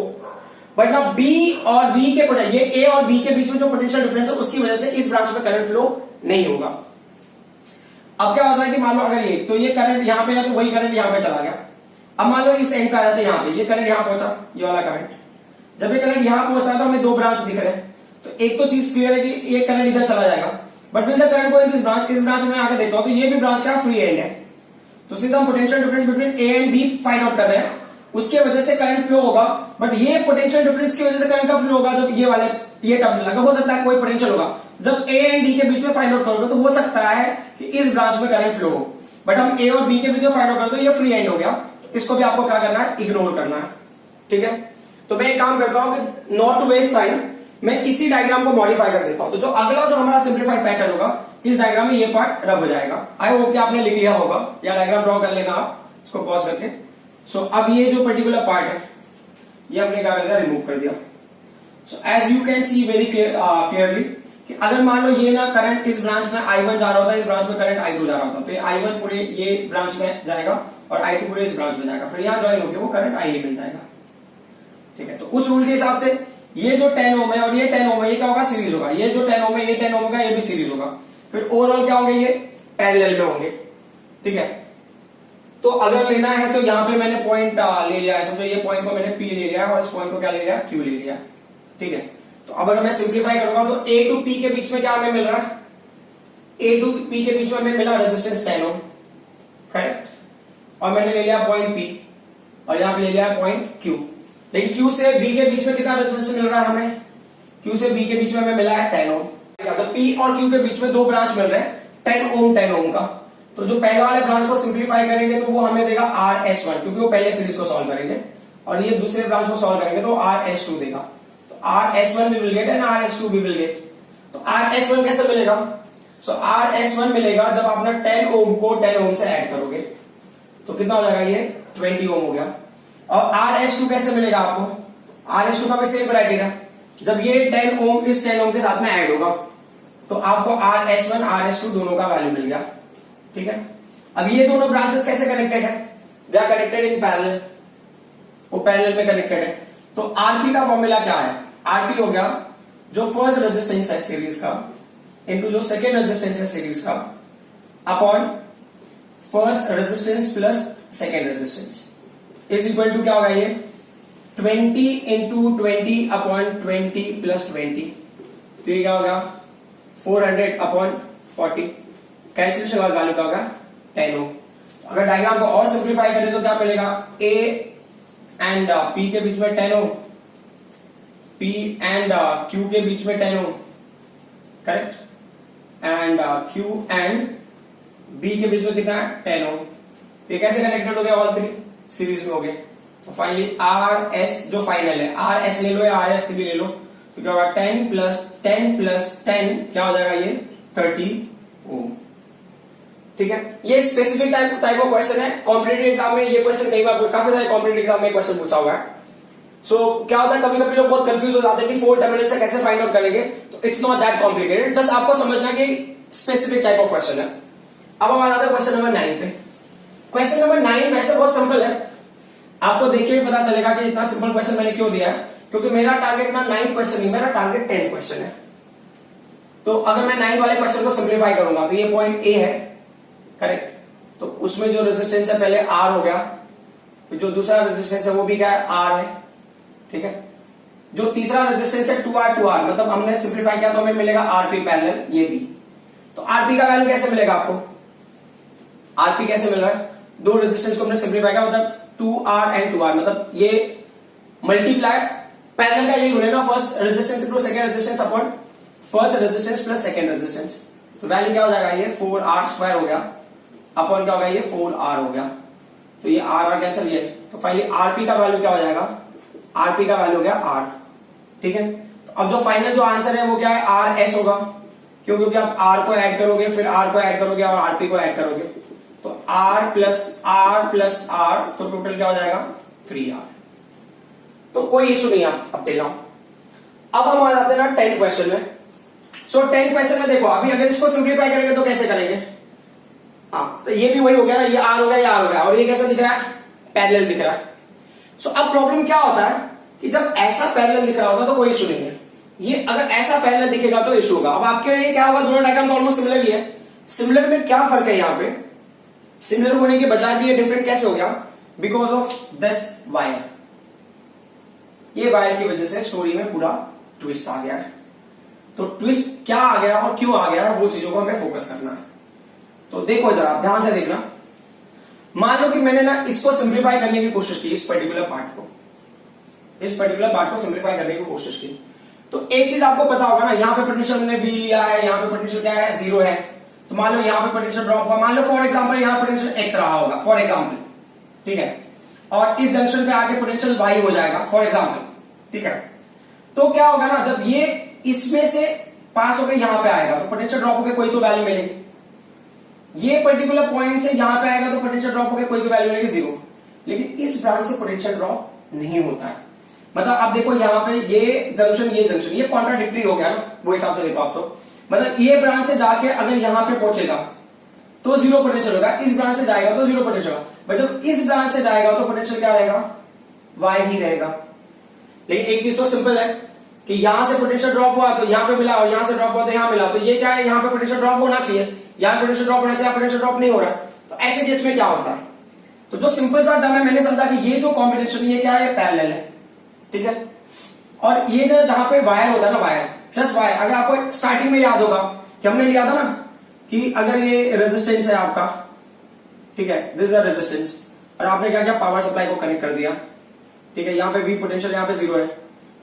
बट ना B और V के पोटेंशियल, ये A और B के बीच में जो पोटेंशियल डिफरेंस है उसकी वजह से इस ब्रांच में करंट फ्लो नहीं होगा। अब क्या होता है कि मान लो अगर ये, तो ये करंट यहाँ पे है तो वही करंट यहाँ पे चला गया। अब मान लो इस एंड पे आया था, यहाँ पे ये करंट यहाँ पहुंचा, ये वाला करंट, जब ये करंट यहाँ पहुंचता है तो हमें दो ब्रांच दिख रहे हैं, तो एक तो चीज क्लियर है कि ये करंट इधर चला जाएगा, but will the current go in this branch, इस ब्रांच में आके देखता हूं तो ये भी ब्रांच क्या फ्री एंड है, तो सीधा हम potential difference between A and B find out कर रहे हैं, उसके वजह से करंट फ्लो होगा, बट ये पोटेंशियल डिफरेंस की वजह से करंट का फ्लो होगा जब ये वाले ये टर्मिनल लगा, हो सकता है कोई पोटेंशियल होगा, जब A एंड D के बीच में फाइंड आउट करोगे तो हो सकता है कि इस ब्रांच में करंट फ्लो हो, बट हम A और B के बीच में फाइंड आउट करते तो ये फ्री एंड हो गया, इसको भी आपको क्या करना है, इग्नोर करना है, ठीक है। तो मैं एक काम करता हूं कि नॉट टू वेस्ट टाइम, मैं इसी डायग्राम को मॉडिफाई कर देता हूं, तो जो अगला जो हमारा सिंप्लीफाइड पैटर्न होगा इस डायग्राम में ये पार्ट रब हो जाएगा। आई होप कि आपने लिख लिया होगा, या डायग्राम ड्रॉ कर लेना आप इसको पॉज करके। सो अब ये जो पर्टिकुलर पार्ट है ये हमने क्या कर दिया, रिमूव कर दिया। So as you can see very clearly कि अगर मान लो ये ना करंट इस ब्रांच में I1 जा रहा होता है, इस ब्रांच में करंट I2 जा रहा होता है, तो ये I1 पूरे ये ब्रांच में जाएगा और I2 पूरे इस ब्रांच में जाएगा, फिर यहां ज्वाइन होकर वो करंट IA मिल जाएगा, ठीक है। तो उस रूल के हिसाब से ये जो 10 ओम है और ये 10 ओम है, ये क्या होगा, सीरीज होगा, ये जो 10 ओम है ये 10 ओम होगा, ये भी सीरीज होगा, फिर ओवरऑल क्या होंगे, ये पैरेलल में होंगे, ठीक है। तो अगर लेना है तो यहां पे मैंने पॉइंट ले लिया है, समझो ये पॉइंट को मैंने P ले लिया और इस पॉइंट को क्या ले लिया, Q ले लिया, ठीक है। तो अब अगर मैं सिंप्लीफाई करूंगा तो A टू P के बीच में क्या हमें मिल रहा है, A टू P के बीच में हमें मिला रेजिस्टेंस 10 ओम, करेक्ट, और मैंने ले लिया पॉइंट P और यहां पे ले लिया पॉइंट Q। लेकिन Q से B के बीच में कितना रेजिस्टेंस मिल रहा है हमें? Q से B के बीच में हमें मिला है 10 ओम। तो P और Q के बीच में दो ब्रांच मिल रहे हैं 10 ओम का। तो जो पहले वाले ब्रांच को सिंप्लीफाई करेंगे तो वो हमें देगा RS1, क्योंकि वो पहले सीरीज को सॉल्व करेंगे, और ये दूसरे ब्रांच को सॉल्व करेंगे तो RS2 देगा। तो RS1 we will get and RS2 we will get। तो RS1 कैसे मिलेगा? सो RS1 मिलेगा जब आप ना 10 ओम को 10 ओम से ऐड करोगे, तो कितना हो जाएगा? ये 20 ओम हो गया। और RS2 कैसे मिलेगा आपको? RS2 का भी सेम क्राइटेरिया, जब ये 10 ओम इस 10 ओम के साथ में ऐड होगा तो आपको RS1 RS2 दोनों का वैल्यू मिल गया। ठीक है, अब ये दोनों ब्रांचेस कैसे कनेक्टेड है? They are connected in parallel, वो पैरेलल में कनेक्टेड है। तो आरपी का फॉर्मूला क्या है? आरपी हो गया जो फर्स्ट रेजिस्टेंस है सीरीज का इनटू जो सेकेंड रेजिस्टेंस है सीरीज का upon first resistance plus second resistance is equal to क्या होगा? ये 20 इंटू 20 अपॉन 20 प्लस 20, तो ये क्या होगा? 400 अपॉन 40। कैंसिलेशन वाला वैल्यू क्या होगा? 10 ओम। अगर डायग्राम को और सिंप्लीफाई करें तो क्या मिलेगा? A एंड P के बीच में 10 ओम, P एंड Q के बीच में 10 ohm, correct, and Q and B के बीच में कितना है? 10 ओम। ये कैसे कनेक्टेड हो गया? ऑल थ्री सीरीज में हो गए। तो फाइनली RS जो फाइनल है, RS ले लो या RS भी ले लो, तो क्या होगा? 10 प्लस 10 प्लस 10 क्या हो जाएगा? ये 30 ओम। ठीक है, ये स्पेसिफिक टाइप ऑफ क्वेश्चन है। कॉम्पिटिटिव एग्जाम में ये क्वेश्चन कई बार, काफी सारे कॉम्पिटिटिव एग्जाम में क्वेश्चन पूछा हुआ है। सो क्या होता है, कभी कभी लोग बहुत कंफ्यूज हो जाते हैं कि 4 टर्मिनल से कैसे फाइंड आउट करेंगे। तो it's not that complicated, just आपको समझना कि स्पेसिफिक टाइप ऑफ क्वेश्चन है। अब हम आ जाते हैं क्वेश्चन नंबर 9 पे। क्वेश्चन नंबर 9 वैसे बहुत सिंपल है, आपको देख के भी पता चलेगा कि इतना सिंपल क्वेश्चन मैंने क्यों दिया है, क्योंकि मेरा टारगेट ना 9 क्वेश्चन नहीं, मेरा टारगेट 10 क्वेश्चन है। तो अगर मैं 9 वाले क्वेश्चन को सिंप्लीफाई करूंगा तो ये पॉइंट A है, करेक्ट, तो उसमें जो रेजिस्टेंस है पहले R हो गया, फिर जो दूसरा रेजिस्टेंस है वो भी क्या है? R है। ठीक है, जो तीसरा रेजिस्टेंस है 2R मतलब हमने सिंप्लीफाई किया तो हमें मिलेगा RP पैरेलल, ये भी। तो RP का वैल्यू कैसे मिलेगा आपको? RP कैसे मिल रहा है? दो रेजिस्टेंस को हमने सिंप्लीफाई किया, मतलब 2R एंड 2R, मतलब ये मल्टीप्लाई पैरेलल का यही बोले ना, first resistance into second resistance upon first resistance plus second resistance. तो वैल्यू क्या हो जाएगा? ये 4R² हो गया अपॉन क्या होगा? ये 4R हो गया। तो ये R कैंसिल, ये तो फाइनली RP का वैल्यू क्या हो जाएगा? RP का वैल्यू हो गया R। ठीक है, तो अब जो फाइनल जो आंसर है वो क्या है? RS होगा, क्यों? क्योंकि आप R को ऐड करोगे, फिर R को ऐड करोगे और RP को ऐड करोगे, तो R प्लस R, तो टोटल क्या हो जाएगा? 3R। तो कोई इशू नहीं है अब टिल नाउ। अब हम आ जाते हैं ना 10th क्वेश्चन में। सो 10th क्वेश्चन में देखो, अभी अगर इसको सिंप्लीफाई करेंगे तो कैसे करेंगे? हाँ, तो ये भी वही हो गया ना, ये R हो गया, ये R हो गया, और ये कैसा दिख रहा है? पैरेलल दिख रहा है। सो अब प्रॉब्लम क्या होता है कि जब ऐसा पैरेलल दिख रहा होता तो कोई इशू नहीं है, ये अगर ऐसा पैरेलल दिखेगा तो इशू होगा। अब आपके लिए क्या होगा? दोनों डायग्राम तो ऑलमोस्ट सिमिलर ही है। सिमिलर में क्या फर्क है? यहाँ पे सिमिलर होने के बजाय भी ये डिफरेंट कैसे हो गया? बिकॉज ऑफ दिस वायर, ये वायर की वजह से स्टोरी में पूरा ट्विस्ट आ गया है। तो ट्विस्ट क्या आ गया और क्यों आ गया, वो चीजों को हमें फोकस करना है। तो देखो जरा ध्यान से देखना, मान लो कि मैंने ना इसको सिंप्लीफाई करने की कोशिश की, इस पर्टिकुलर पार्ट को सिंप्लीफाई करने की कोशिश की, तो एक चीज आपको पता होगा ना, यहाँ पे पोटेंशियल मैंने V लिया है, यहाँ पे पोटेंशियल क्या है? 0 है। तो मान लो यहाँ पे पोटेंशियल ड्रॉप हुआ, मान लो फॉर एग्जाम्पल यहाँ पोटेंशियल X रहा होगा, फॉर एग्जाम्पल, ठीक है, और इस जंक्शन पे आके पोटेंशियल Y हो जाएगा, फॉर एग्जाम्पल, ठीक है। तो क्या होगा ना, जब ये इसमें से पास होकर यहां पे आएगा तो पोटेंशियल ड्रॉप होकर कोई तो वैल्यू मिलेगी, ये पर्टिकुलर पॉइंट से यहां पे आएगा तो पोटेंशियल ड्रॉप होकर कोई तो वैल्यू मिलेगी 0। लेकिन इस ब्रांच से पोटेंशियल ड्रॉप नहीं होता है, मतलब आप देखो यहाँ पे ये जंक्शन ये कॉन्ट्राडिक्टरी हो गया ना, वो हिसाब से देखो आप, तो मतलब ये ब्रांच से जाके अगर यहां पे पहुंचेगा तो 0 पोटेंशियल होगा, इस ब्रांच से जाएगा तो 0 पोटेंशियल होगा, बट जब इस ब्रांच से जाएगा तो पोटेंशियल क्या रहेगा? Y ही रहेगा। लेकिन एक चीज तो सिंपल है कि यहां से पोटेंशियल ड्रॉप हुआ तो यहां पे मिला, और यहां से ड्रॉप हुआ तो यहां मिला, तो ये क्या है? यहां पे पोटेंशियल ड्रॉप होना चाहिए, यहां पोटेंशियल ड्रॉप होना चाहिए, पोटेंशियल ड्रॉप नहीं हो रहा। तो ऐसे केस में क्या होता है? तो जो सिंपल सा टर्म है, मैंने समझा कि ये जो कॉम्बिनेशन ये क्या है? पैरेलल है, ठीक है। और ये जहां पे वायर होता है ना, वायर, जस्ट वायर, अगर आपको स्टार्टिंग में याद होगा कि हमने लिया था ना कि अगर ये रेजिस्टेंस है आपका, ठीक है, दिस इज अ रेजिस्टेंस, और आपने क्या किया? पावर सप्लाई को कनेक्ट कर दिया, ठीक है, यहाँ पे V पोटेंशियल यहाँ पे 0 है।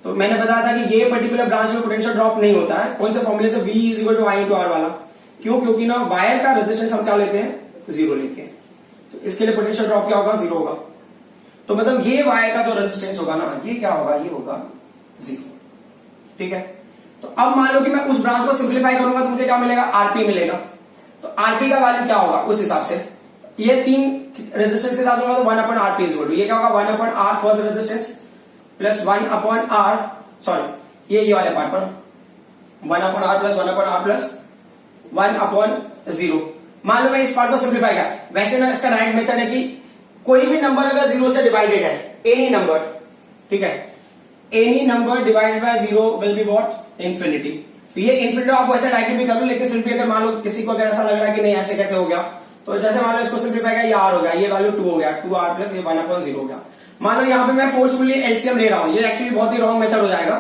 तो मैंने बताया था कि ये पर्टिकुलर ब्रांच में पोटेंशियल ड्रॉप नहीं होता है। कौन से फॉर्मूले से? V is equal to I into R वाला। क्यों? क्योंकि ना वायर का रेजिस्टेंस हम क्या लेते हैं? 0 लेते हैं। तो इसके लिए पोटेंशियल ड्रॉप क्या होगा? 0 होगा। तो मतलब ये वायर का जो रेजिस्टेंस होगा ना, ये क्या होगा? ये होगा 0। ठीक है, तो अब मान लो कि मैं उस ब्रांच को सिंप्लीफाई करूंगा तो मुझे क्या मिलेगा? आरपी मिलेगा। तो आरपी का वैल्यू क्या होगा उस हिसाब से? ये 3 रेजिस्टेंस के साथ होगा तो 1 upon RP is equal to, ये क्या होगा? 1 upon R first resistance plus 1 upon R, sorry ये वाले पार्ट पर 1 upon R plus 1 upon R plus 1 upon 0। मान लो मैं इस पार्ट को सिंप्लीफाई किया। वैसे ना इसका राइट मेथड है कि कोई भी नंबर अगर 0 से डिवाइडेड है, एनी नंबर, ठीक है, any number divided by 0 will be what? Infinity. तो ये इंफिनिटी आप वैसे राइट भी कर लो, लेकिन फिर भी अगर मान लो किसी को अगर ऐसा लग रहा है कि नहीं ऐसे कैसे हो गया, तो जैसे मान लो इसको सिंप्लीफाई किया, ये आर हो गया, ये वैल्यू 2 हो गया, 2r प्लस ये 1 अपॉन 0 हो गया। मान लो यहाँ पे मैं फोर्सफुली एलसीएम ले रहा हूं, ये एक्चुअली बहुत ही रॉन्ग मेथड हो जाएगा।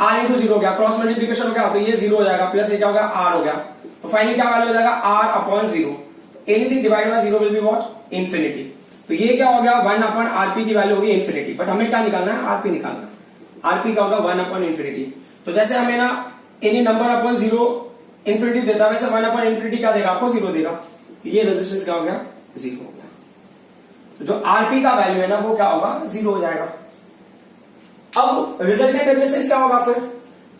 r इंटू 0 हो गया, क्रॉस मल्टीप्लीकेशन हो गया, तो ये 0 हो जाएगा, प्लस ये क्या हो गया? r हो गया। तो फाइनली क्या वैल्यू हो जाएगा? r upon 0। Anything divided by 0 will be what? Infinity. तो ये क्या हो गया? 1 अपॉन आरपी की वैल्यू होगी इंफिनिटी। बट हमें क्या निकालना है? आरपी निकालना है। आरपी का होगा 1 अपॉन इंफिनिटी। तो जैसे हमें ना एनी नंबर अपॉन 0 इंफिनिटी देता है, वैसे 1 अपॉन इंफिनिटी क्या देगा? आपको 0 देगा। तो ये रेजिस्टेंस क्या हो गया? 0 हो गया। तो जो आरपी का वैल्यू है ना वो क्या होगा? 0 हो जाएगा। अब रिजल्टेंट रेजिस्टेंस क्या होगा फिर?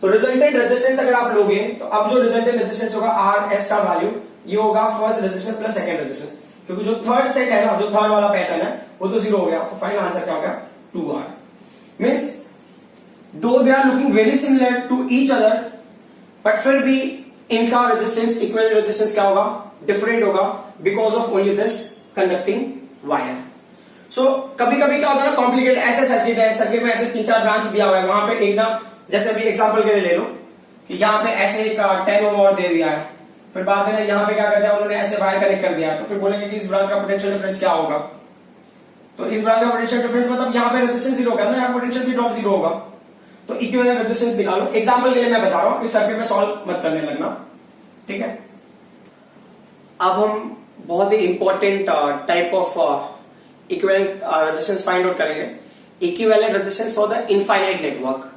तो रिजल्टेंट रेजिस्टेंस अगर आप लोगे तो अब जो रिजल्टेंट रेजिस्टेंस होगा आर एस का वैल्यू, ये होगा first resistance plus second resistance, क्योंकि जो थर्ड सेट है ना, जो थर्ड वाला पैटर्न है वो तो 0 हो गया। तो फाइनल आंसर क्या हो गया? 2r। मीन्स दो they are looking very similar to each other, but फिर भी इनका रेजिस्टेंस, इक्विवेलेंट रेजिस्टेंस क्या होगा? डिफरेंट होगा, because of only this conducting wire. So कभी कभी क्या होता है ना, कॉम्प्लिकेटेड ऐसे सर्किट है, सर्किट में ऐसे 3-4 ब्रांच दिया हुआ है, वहां पे एक ना, जैसे अभी एग्जांपल के लिए ले लो कि यहाँ पे ऐसे एक 10 ओम और दे दिया है, फिर बाद में यहाँ पे क्या करते हैं, उन्होंने ऐसे वायर कनेक्ट कर दिया, तो फिर बोलेंगे कि इस ब्रांच का पोटेंशियल डिफरेंस क्या होगा? तो इस ब्रांच का पोटेंशियल डिफरेंस मतलब यहाँ पे रेजिस्टेंस 0 होगा ना, यहाँ पोटेंशियल भी ड्रॉप 0 होगा। तो इक्विवेलेंट रेजिस्टेंस निकालो। एग्जांपल के लिए मैं बता रहा हूं, इस सर्किट में सॉल्व मत करने लगना, ठीक है। अब हम बहुत ही important type of equivalent resistance find out करेंगे, equivalent resistance for the infinite network.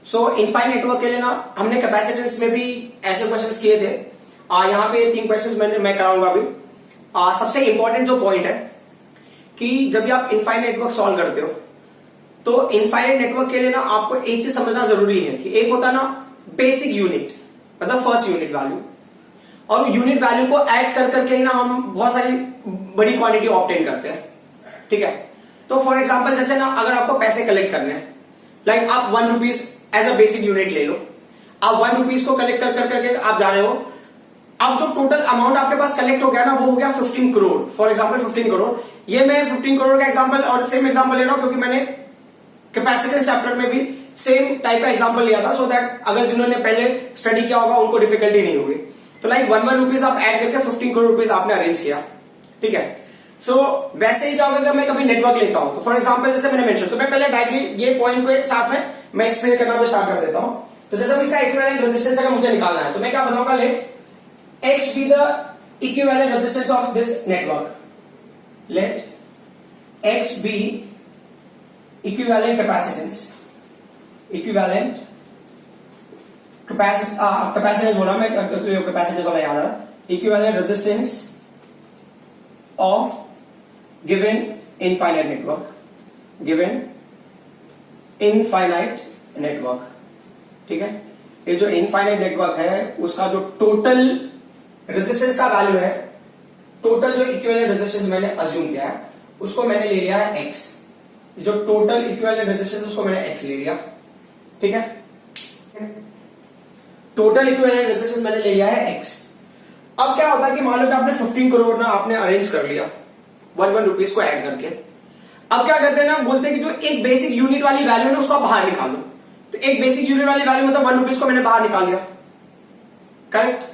So infinite network के लिए ना हमने कैपेसिटेंस में भी ऐसे क्वेश्चंस किए थे। यहाँ पे 3 क्वेश्चंस मैं कराऊंगा अभी। सबसे इंपॉर्टेंट जो पॉइंट है कि जब भी आप इनफाइनाइट नेटवर्क सॉल्व करते हो तो इनफाइनाइट नेटवर्क के लिए ना आपको एक चीज समझना जरूरी है कि एक होता है ना बेसिक यूनिट, मतलब फर्स्ट यूनिट वैल्यू, और यूनिट वैल्यू को ऐड कर करके ही ना हम बहुत सारी बड़ी क्वांटिटी ऑब्टेन करते हैं, ठीक है। तो फॉर एग्जांपल जैसे ना अगर आपको पैसे कलेक्ट करने हैं, लाइक आप 1 rupees as a basic unit ले लो, आप 1 रुपीज को कलेक्ट कर करके आप जा रहे हो। अब जो टोटल अमाउंट आपके पास कलेक्ट हो गया ना वो हो गया 15 करोड़, फॉर एग्जांपल 15 करोड़। ये मैं 15 करोड़ का एग्जांपल और सेम एग्जांपल ले रहा हूं क्योंकि मैंने कैपेसिटेंस चैप्टर में भी सेम टाइप का एग्जांपल लिया था, सो दैट अगर जिन्होंने पहले स्टडी किया होगा उनको डिफिकल्टी नहीं होगी। तो लाइक 1 रुपीज आप ऐड करके 15 करोड़ रुपीज आपने अरेंज किया, ठीक है। सो वैसे ही क्या होगा मैं कभी नेटवर्क लेता हूं तो फॉर एग्जांपल जैसे मैंने मेंशन, तो मैं पहले डायरेक्टली ये पॉइंट के साथ में मैं एक्सप्लेन करना भी स्टार्ट कर देता हूं। तो जैसे इसका इक्विवेलेंट रेजिस्टेंस अगर मुझे निकालना है तो मैं क्या बताऊंगा, late X be the equivalent resistance of this network. Let X be equivalent capacitance. Equivalent capacitance बोला मैं, capacitance वाला याद आ रहा, equivalent resistance of given infinite network. Given infinite network, ठीक है। ये जो इनफाइनाइट नेटवर्क है उसका जो टोटल रेजिस्टेंस का वैल्यू है, टोटल जो इक्विवेलेंट रेजिस्टेंस मैंने अज्यूम किया है उसको मैंने ले लिया है x। जो टोटल इक्विवेलेंट रेजिस्टेंस उसको मैंने x ले लिया, ठीक है। टोटल इक्विवेलेंट रेजिस्टेंस मैंने ले लिया है x। अब क्या होता है कि मान लो कि आपने 15 करोड़ ना आपने अरेंज कर लिया 1 रुपीज को ऐड करके। अब क्या करते हैं ना, बोलते हैं कि जो एक बेसिक यूनिट वाली वैल्यू है उसको बाहर निकालो। तो एक बेसिक यूनिट वाली वैल्यू मतलब 1 रुपीज को मैंने बाहर निकाल लिया, करेक्ट।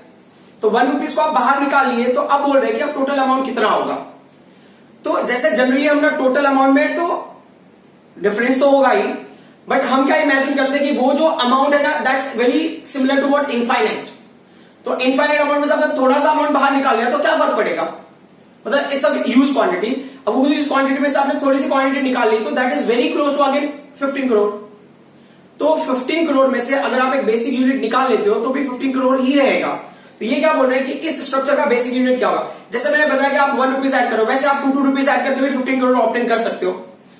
तो 1 रुपीज को आप बाहर निकाल लिए, तो अब बोल रहे हैं कि अब टोटल अमाउंट कितना होगा। तो जैसे जनरली हम ना टोटल अमाउंट में तो डिफरेंस तो होगा ही, बट हम क्या इमेजिन करते हैं कि वो जो अमाउंट है ना that's very similar to what infinite. तो इनफाइनाइट अमाउंट में से अगर थोड़ा सा अमाउंट बाहर निकाल लिया तो क्या फर्क पड़ेगा, मतलब इट्स अ ह्यूज क्वांटिटी। अब वो ह्यूज क्वांटिटी में से आपने थोड़ी सी क्वांटिटी निकाल ली तो that is very close to again 15 crore. तो 15 करोड़ में से अगर आप एक बेसिक यूनिट निकाल लेते हो तो भी 15 करोड़ ही रहेगा। तो ये क्या बोल रहे हैं कि इस स्ट्रक्चर का बेसिक यूनिट क्या होगा। जैसे मैंने बताया कि आप 1 रुपीज ऐड करो, वैसे आप 2 रुपीज ऐड करके भी 15 करोड़ ऑब्टेन कर सकते हो।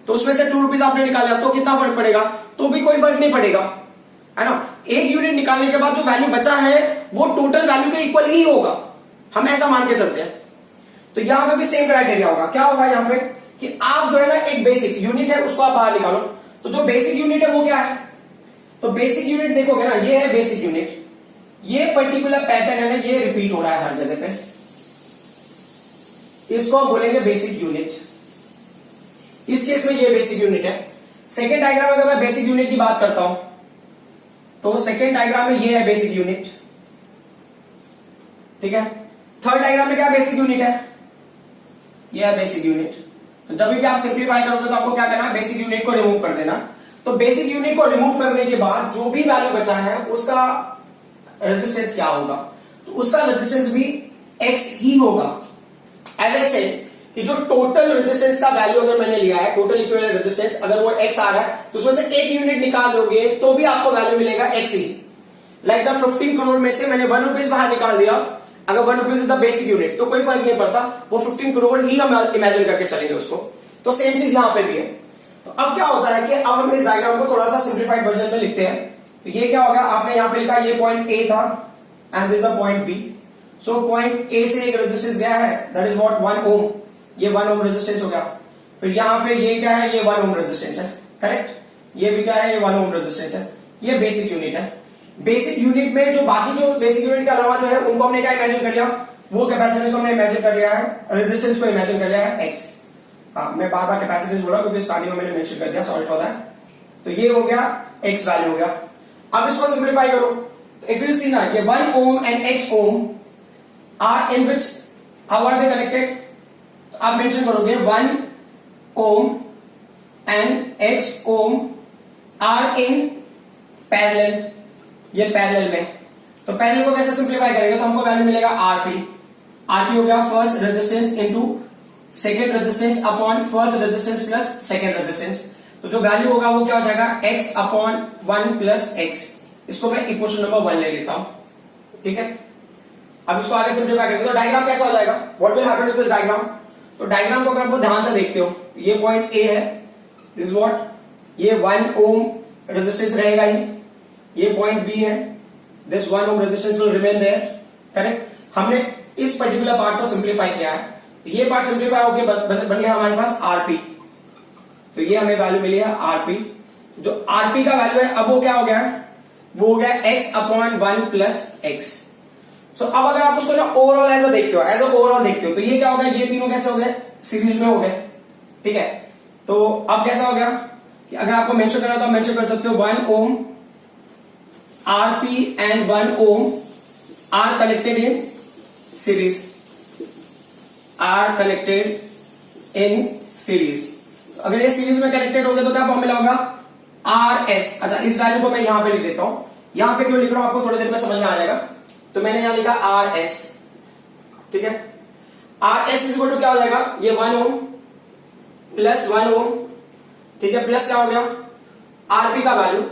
तो उसमें से 2 रुपीज आपने निकाला तो कितना फर्क पड़ेगा, तो भी कोई फर्क नहीं पड़ेगा, है ना। एक यूनिट निकालने के बाद जो वैल्यू बचा है वो टोटल वैल्यू के इक्वल ही होगा, हम ऐसा मान के चलते हैं। तो यहां पे भी सेम क्राइटेरिया होगा। क्या होगा यहाँ पे कि आप जो है ना एक बेसिक यूनिट है उसको आप बाहर निकालो। तो जो बेसिक यूनिट है वो क्या है, तो बेसिक यूनिट देखोगे ना, ये है बेसिक यूनिट। ये पर्टिकुलर पैटर्न है ना, ये रिपीट हो रहा है हर जगह पे, इसको हम बोलेंगे बेसिक यूनिट। इस केस में ये बेसिक यूनिट है। सेकेंड डायग्राम अगर मैं बेसिक यूनिट की बात करता हूं तो सेकेंड डायग्राम में ये है बेसिक यूनिट, ठीक है। थर्ड डायग्राम में क्या बेसिक यूनिट है, ये है बेसिक यूनिट। तो जब भी आप सिंप्लीफाई करोगे तो आपको क्या करना है, बेसिक यूनिट को रिमूव कर देना। तो बेसिक यूनिट को रिमूव करने के बाद जो भी वैल्यू बचा है उसका रेजिस्टेंस क्या होगा, तो उसका रेजिस्टेंस भी x ही होगा। एज आई सेड कि जो टोटल रेजिस्टेंस का वैल्यू अगर मैंने लिया है, टोटल इक्विवेलेंट रेजिस्टेंस अगर वो x आ रहा है तो उसमें से एक यूनिट निकाल दोगे तो भी आपको वैल्यू मिलेगा x he. Like the 15 crore में से मैंने 1 रुपीज बाहर निकाल दिया, अगर 1 rupees is the basic unit तो कोई फर्क नहीं पड़ता, वो 15 करोड़ ही हम इमेजिन करके चलेंगे उसको। तो सेम चीज यहां पे भी है। तो अब क्या होता है कि अब हम इस डायग्राम को थोड़ा सा सिंप्लीफाइड वर्जन में लिखते हैं। तो ये क्या होगा, आपने यहां पे लिखा ये पॉइंट ए था and this the point B. So point A से एक रेजिस्टेंस गया है, दैट इज व्हाट 1 ओम, ये 1 ओम रेजिस्टेंस हो गया। फिर यहां पे ये क्या है, ये 1 ओम रेजिस्टेंस है, करेक्ट। ये भी क्या है, ये 1 ओम रेजिस्टेंस है। ये बेसिक यूनिट है। बेसिक यूनिट में जो बाकी जो बेसिक यूनिट के अलावा जो है उनको हमने क्या इमेजिन कर लिया, वो कैपेसिटेंस को हमने इमेजिन कर लिया है, रेजिस्टेंस को इमेजिन कर लिया है x। मैं बार बार कैपेसिटेंस बोला क्योंकि स्टार्टिंग में मैंने मेंशन कर दिया, सॉरी फॉर दैट। तो ये हो गया x वैल्यू हो गया। अब इसको सिंप्लीफाई करो तो इफ यू सी ना, ये 1 ohm and x ohm are in which, how are they connected, तो आप मेंशन करोगे 1 ohm and x ohm are in parallel, ये पैरेलल में। तो पैरेलल को कैसे सिंप्लीफाई करेंगे, तो हमको वैल्यू मिलेगा आरपी। आरपी हो गया first resistance into second resistance upon first resistance plus second resistance. तो जो वैल्यू होगा वो क्या हो जाएगा, x अपॉन 1 प्लस x। इसको मैं इक्वेशन नंबर 1 ले लेता हूं, ठीक है। अब इसको आगे सिंप्लीफाई करेंगे तो डायग्राम कैसा हो जाएगा, what will happen to this diagram. तो डायग्राम को अगर आप ध्यान से देखते हो, ये पॉइंट ए है, दिस व्हाट, ये 1 ओम रेजिस्टेंस रहेगा ये पॉइंट बी है, this 1 ohm resistance will remain there, correct. हमने इस पर्टिकुलर पार्ट को सिंप्लीफाई किया है, तो ये पार्ट सिंप्लीफाई होकर बन गया हमारे पास आरपी। तो ये हमें वैल्यू मिली है आरपी। जो आरपी का वैल्यू है अब वो क्या हो गया, वो हो गया x अपॉन 1 प्लस एक्स। सो अब अगर आप उसको ना ओवरऑल एज देखते हो, एज ओवरऑल देखते हो, तो ये क्या हो गया, ये तीनों कैसे हो गए, सीरीज में हो गए, ठीक है। तो अब कैसा हो गया कि अगर आपको मेंशन करना तो आप मेंशन कर सकते हो 1 ohm RP and 1 ohm are connected in series, are connected in series. अगर ये सीरीज में कनेक्टेड होंगे तो क्या फॉर्मूला होगा, आर एस। अच्छा, इस वैल्यू को मैं यहां पे लिख देता हूं, यहां पे क्यों लिख रहा हूं आपको थोड़ी देर में समझ में आ जाएगा। तो मैंने यहां लिखा आर एस, ठीक है। आर एस इक्वल टू क्या हो जाएगा, ये 1 ओम प्लस 1 ओम, ठीक है, प्लस क्या हो गया आरपी का वैल्यू।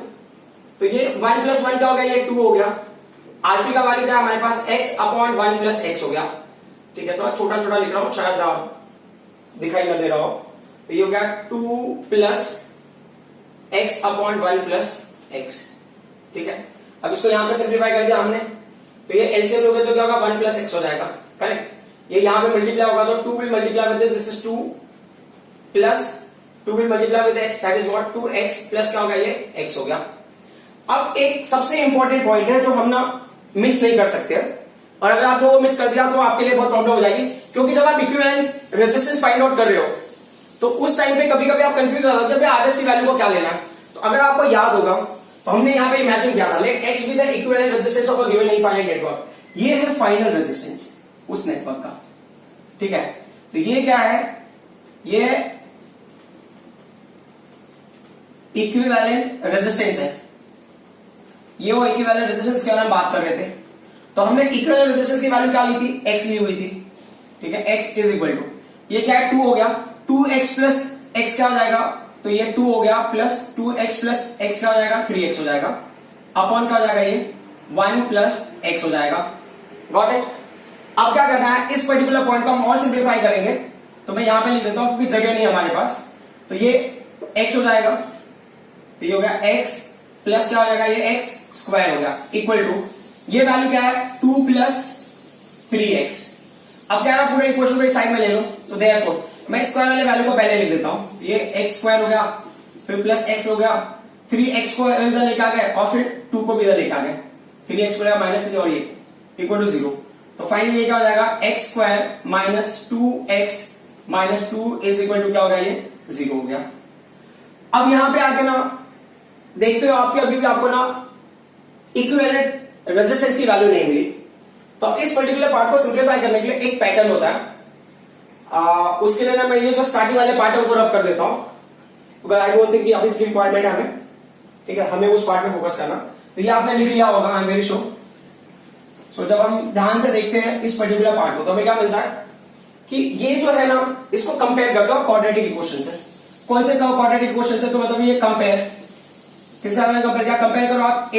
तो ये 1 प्लस 1 क्या हो गया, ये 2 हो गया। आरपी का वैल्यू क्या है हमारे पास, x अपॉन 1 प्लस एक्स हो गया, ठीक है। तो छोटा छोटा लिख रहा हूं, शायद दिखाई ना दे रहा हो। तो ये हो गया 2 plus x upon 1 plus x, ठीक है। अब इसको यहां पे सिंप्लीफाई कर दिया हमने, तो ये एलसीएम लोगे तो क्या होगा, 1 प्लस एक्स हो जाएगा, करेक्ट। ये यहां पे मल्टीप्लाई होगा तो 2 will multiply with this is 2 plus 2 will multiply with x, that is what 2x plus क्या होगा, ये x हो गया। अब एक सबसे इंपॉर्टेंट पॉइंट है जो हम ना मिस नहीं कर सकते, और अगर आपने वो मिस कर दिया तो आपके लिए बहुत प्रॉब्लम हो जाएगी, क्योंकि जब आप इक्विवेलेंट रेजिस्टेंस फाइंड आउट कर रहे हो तो उस टाइम पे कभी कभी आप कंफ्यूज हो जाते हो आरएस की वैल्यू को क्या लेना है। तो अगर आपको याद होगा तो हमने यहां पे इमेजिन किया था, let x be the equivalent resistance of a given infinite network. ये है फाइनल रेजिस्टेंस उस नेटवर्क का, ठीक है। तो ये क्या है, ये इक्विवेलेंट रेजिस्टेंस है, ये वो इक्विवेलेंट रेजिस्टेंस की हम बात कर रहे थे। तो हमने इक्विवेलेंट रेजिस्टेंस की वैल्यू क्या ली थी, x ली हुई थी। ठीक है, x इज इक्वल टू, ये क्या है 2 हो गया, 2x प्लस x क्या हो जाएगा, तो ये 2 हो गया प्लस 2x प्लस x क्या हो जाएगा, 3x हो जाएगा, अपॉन क्या हो जाएगा ये 1 प्लस x हो जाएगा। Got it. अब क्या करना है, इस पर्टिकुलर पॉइंट को हम और सिंप्लीफाई करेंगे, तो मैं यहां पे लिख देता हूं क्योंकि जगह नहीं है हमारे पास, तो ये x हो जाएगा, तो ये हो गया x प्लस क्या हो जाएगा, ये x स्क्वायर हो गया इक्वल टू, ये वैल्यू क्या है 2 प्लस 3x। अब क्या है, पूरे इक्वेशन को एक साइड में ले लो, तो देयरफॉर मैं स्क्वायर वाले वैल्यू को पहले लिख देता हूं, ये x स्क्वायर हो गया, फिर प्लस x हो गया, 3x को इधर लेके आ गए और फिर 2 को भी इधर लेके आ गए, 3x को लेगा -3 और ये इक्वल टू 0। तो फाइनली ये क्या हो जाएगा, x square minus 2x minus 2 is equal to क्या हो गया, ये 0 हो गया। अब यहां पे आके ना देखते हो आपके अभी भी आपको ना इक्विवेलेंट रेजिस्टेंस की वैल्यू नहीं मिली, तो अब इस पर्टिकुलर पार्ट को सिंप्लीफाई करने के लिए एक पैटर्न होता है, उसके लिए ना मैं ये जो स्टार्टिंग वाले पार्ट है उनको रब कर देता हूं, क्योंकि आई डोंट थिंक कि अभी इसकी रिक्वायरमेंट है हमें, ठीक है, हमें उस पार्ट में फोकस करना। तो ये आपने लिख लिया होगा, आई एम वेरी श्योर। सो जब हम ध्यान से देखते हैं इस पर्टिकुलर पार्ट को, तो हमें क्या मिलता है कि ये जो है ना, इसको कंपेयर करते हो क्वाड्रेटिक इक्वेशन से। कौन से क्वाड्रेटिक इक्वेशन से, तो मतलब ये कंपेयर किसका कंपेयर, क्या कंपेयर करो आप, a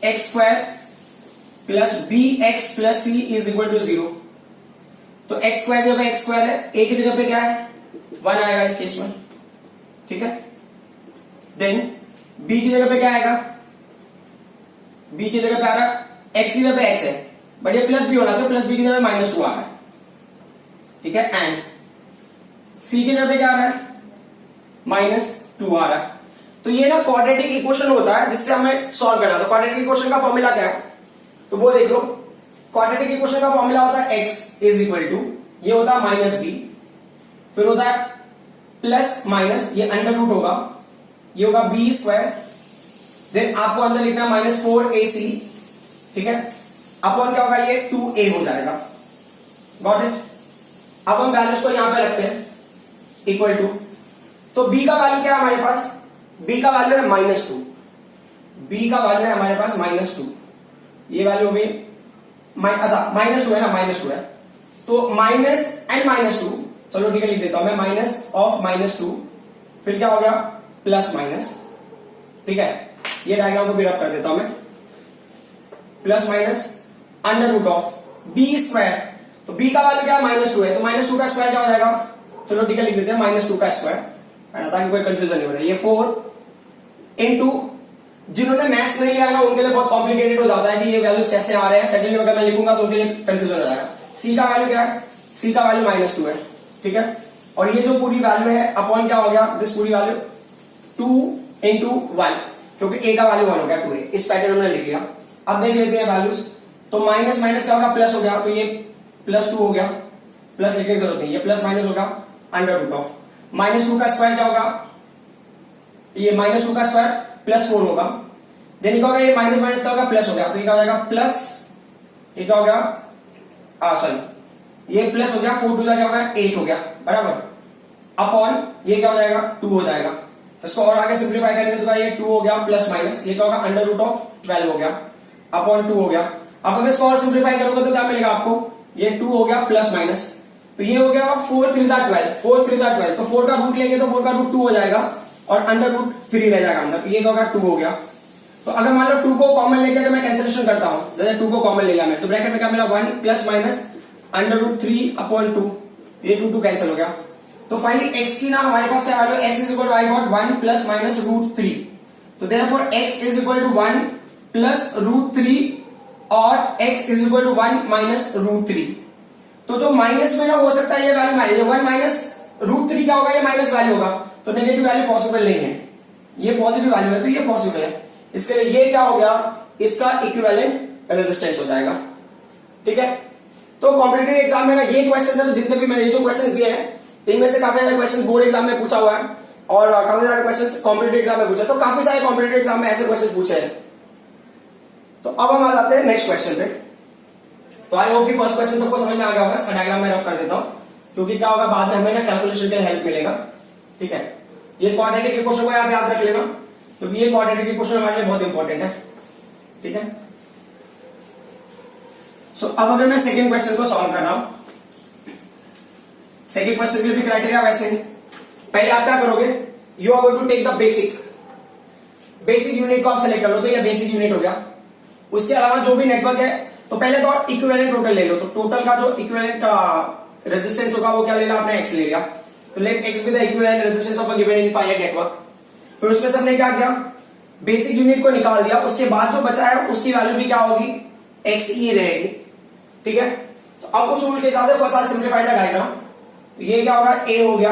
x square plus B X plus C is equal to 0। तो x स्क्वायर जब x स्क्वायर है, a की जगह पे क्या है 1 आएगा इस केस में, ठीक है। देन b की जगह पे क्या आएगा, b की जगह पे आ रहा है x की जगह पे x है, बट ये प्लस b होना चाहिए, प्लस b की जगह पे -2 आ रहा है, ठीक है। एंड c की जगह पे क्या आ रहा है, -2 आ रहा है। तो ये ना क्वाड्रेटिक इक्वेशन होता है जिससे हमें सॉल्व करना है। तो क्वाड्रेटिक इक्वेशन का फॉर्मूला क्या है, तो वो देख लो, क्वाड्रेटिक इक्वेशन का फॉर्मूला होता है x इज इक्वल टू, ये होता है -b, फिर होता है प्लस माइनस, ये अंडर रूट होगा, ये होगा b स्क्वायर, देन आपको अंदर लिखना है -4ac, ठीक है, अपॉन क्या होगा, ये 2a हो जाएगा। Got it. अब हम वैल्यूज को यहां पे रखते हैं इक्वल टू, तो b का वैल्यू क्या है हमारे पास, b का वैल्यू है -2, b का वैल्यू है हमारे पास -2, ये वैल्यू हो गई अच्छा -2 है ना, -2 है, तो माइनस एंड -2, चलो ठीक है लिख देता हूं मैं, माइनस ऑफ -2, फिर क्या हो गया प्लस माइनस, ठीक है, ये डायग्राम को भी रब कर देता हूं मैं, plus minus under root of b square, तो b का वैल्यू क्या है -2 है, तो -2 का स्क्वायर क्या हो जाएगा, चलो ठीक है लिख देते हैं -2 का स्क्वायर, ताकि कोई कंफ्यूजन नहीं हो रहा है। ये 4 इंटू, जिन्होंने मैथ्स नहीं लिया ना उनके लिए बहुत कॉम्प्लिकेटेड हो जाता है कि ये वैल्यूज कैसे आ रहे हैं, सेकंड में अगर मैं लिखूंगा तो उनके लिए कंफ्यूजन हो जाएगा। c का वैल्यू क्या है, c का वैल्यू -2 है, ठीक है, और ये जो पूरी वैल्यू है अपॉन क्या हो गया, दिस पूरी वैल्यू 2 इंटू 1, क्योंकि a का वैल्यू 1 हो गया 2a, इस पैटर्न में लिख लिया। अब देख लेते हैं वैल्यूज, तो माइनस माइनस क्या होगा, प्लस हो गया, तो ये +2 हो गया, प्लस लिखने की जरूरत नहीं, ये प्लस माइनस होगा अंडर रूट ऑफ -2 का स्क्वायर क्या होगा, ये -2 का स्क्वायर +4 होगा, देन क्या होगा, ये माइनस माइनस क्या होगा, प्लस हो गया, तो ये क्या हो जाएगा प्लस, ये क्या हो गया सॉरी ये प्लस हो गया, 4 2 क्या होगा 8 हो गया, बराबर, अपॉन ये क्या हो जाएगा 2 हो जाएगा। इसको और आगे सिंप्लीफाई करेंगे तो ये 2 हो गया प्लस माइनस, ये क्या होगा अंडर रूट ऑफ 12 हो गया, अपॉन 2 हो गया। अब अगर इसको और सिंप्लीफाई करोगे तो क्या मिलेगा आपको, ये 2 हो गया प्लस माइनस, तो ये हो गया 4 3 12, 4 3 12, तो 4 का रूट लेंगे तो 4 का रूट 2 हो जाएगा और अंडर रूट 3 रह जाएगा अंदर, तो ये क्या होगा 2 हो गया। तो अगर मान लो 2 को कॉमन लेके अगर मैं कैंसिलेशन करता हूं, जैसे 2 को कॉमन ले लिया मैं, तो ब्रैकेट में क्या मिला 1 plus minus under root 3 upon 2, ये 2 2 कैंसिल हो गया। तो फाइनली x की ना हमारे पास क्या value, x is equal to I got 1 plus minus root 3, तो therefore x is equal to 1 plus root 3 और x is equal to 1 minus root 3। तो जो माइनस में ना हो सकता है ये वैल्यू माइनस, 1 माइनस रूट 3 क्या होगा, ये माइनस वैल्यू होगा, तो नेगेटिव वैल्यू पॉसिबल नहीं है, ये पॉजिटिव वैल्यू है तो ये पॉसिबल है, इसके लिए ये क्या हो गया, इसका इक्विवेलेंट रेजिस्टेंस हो जाएगा, ठीक है। तो कॉम्पिटिटिव एग्जाम में ना ये क्वेश्चन है, जितने भी मैंने जो क्वेश्चन दिए हैं इनमें से काफी सारे क्वेश्चन बोर्ड एग्जाम में पूछा हुआ है और काफी सारे क्वेश्चन कॉम्पिटिटिव एग्जाम में पूछा, तो काफी सारे कॉम्पिटिटिव एग्जाम में ऐसे क्वेश्चन पूछे हैं। तो अब हम आ जाते हैं नेक्स्ट क्वेश्चन पे। तो आई होप कि फर्स्ट क्वेश्चन सबको समझ में आ गया होगा, इसका डायग्राम मैं रब कर देता हूं, क्योंकि क्या होगा बाद में हमें ना कैलकुलेशन के लिए हेल्प मिलेगा, ठीक है। ये क्वाड्रेटिक इक्वेशन को आप याद रख लेना, क्योंकि ये क्वाड्रेटिक इक्वेशन हमारे लिए बहुत इंपॉर्टेंट है, ठीक है। सो अब अगर मैं सेकंड क्वेश्चन को सॉल्व कर रहा हूं, सेकंड क्वेश्चन के लिए भी क्राइटेरिया वैसे ही। पहले आप क्या करोगे, you are going to take the basic unit को आप सेलेक्ट कर लो, तो ये बेसिक यूनिट हो गया। उसके अलावा जो भी नेटवर्क है, तो पहले तो इक्विवेलेंट टोटल ले लो। तो टोटल का जो इक्विवेलेंट रेजिस्टेंस होगा वो क्या ले लिया आपने, एक्स ले लिया। तो let X be the equivalent resistance of a given infinite network. फिर उसमें से हमने क्या किया, बेसिक यूनिट को निकाल दिया। उसके बाद जो बचा है उसकी वैल्यू भी क्या होगी, एक्स ई रहेगी। ठीक है, तो अब उस रूल के हिसाब से फर्स्ट सिंप्लीफाई द डायग्राम। तो ये क्या होगा, ए हो गया,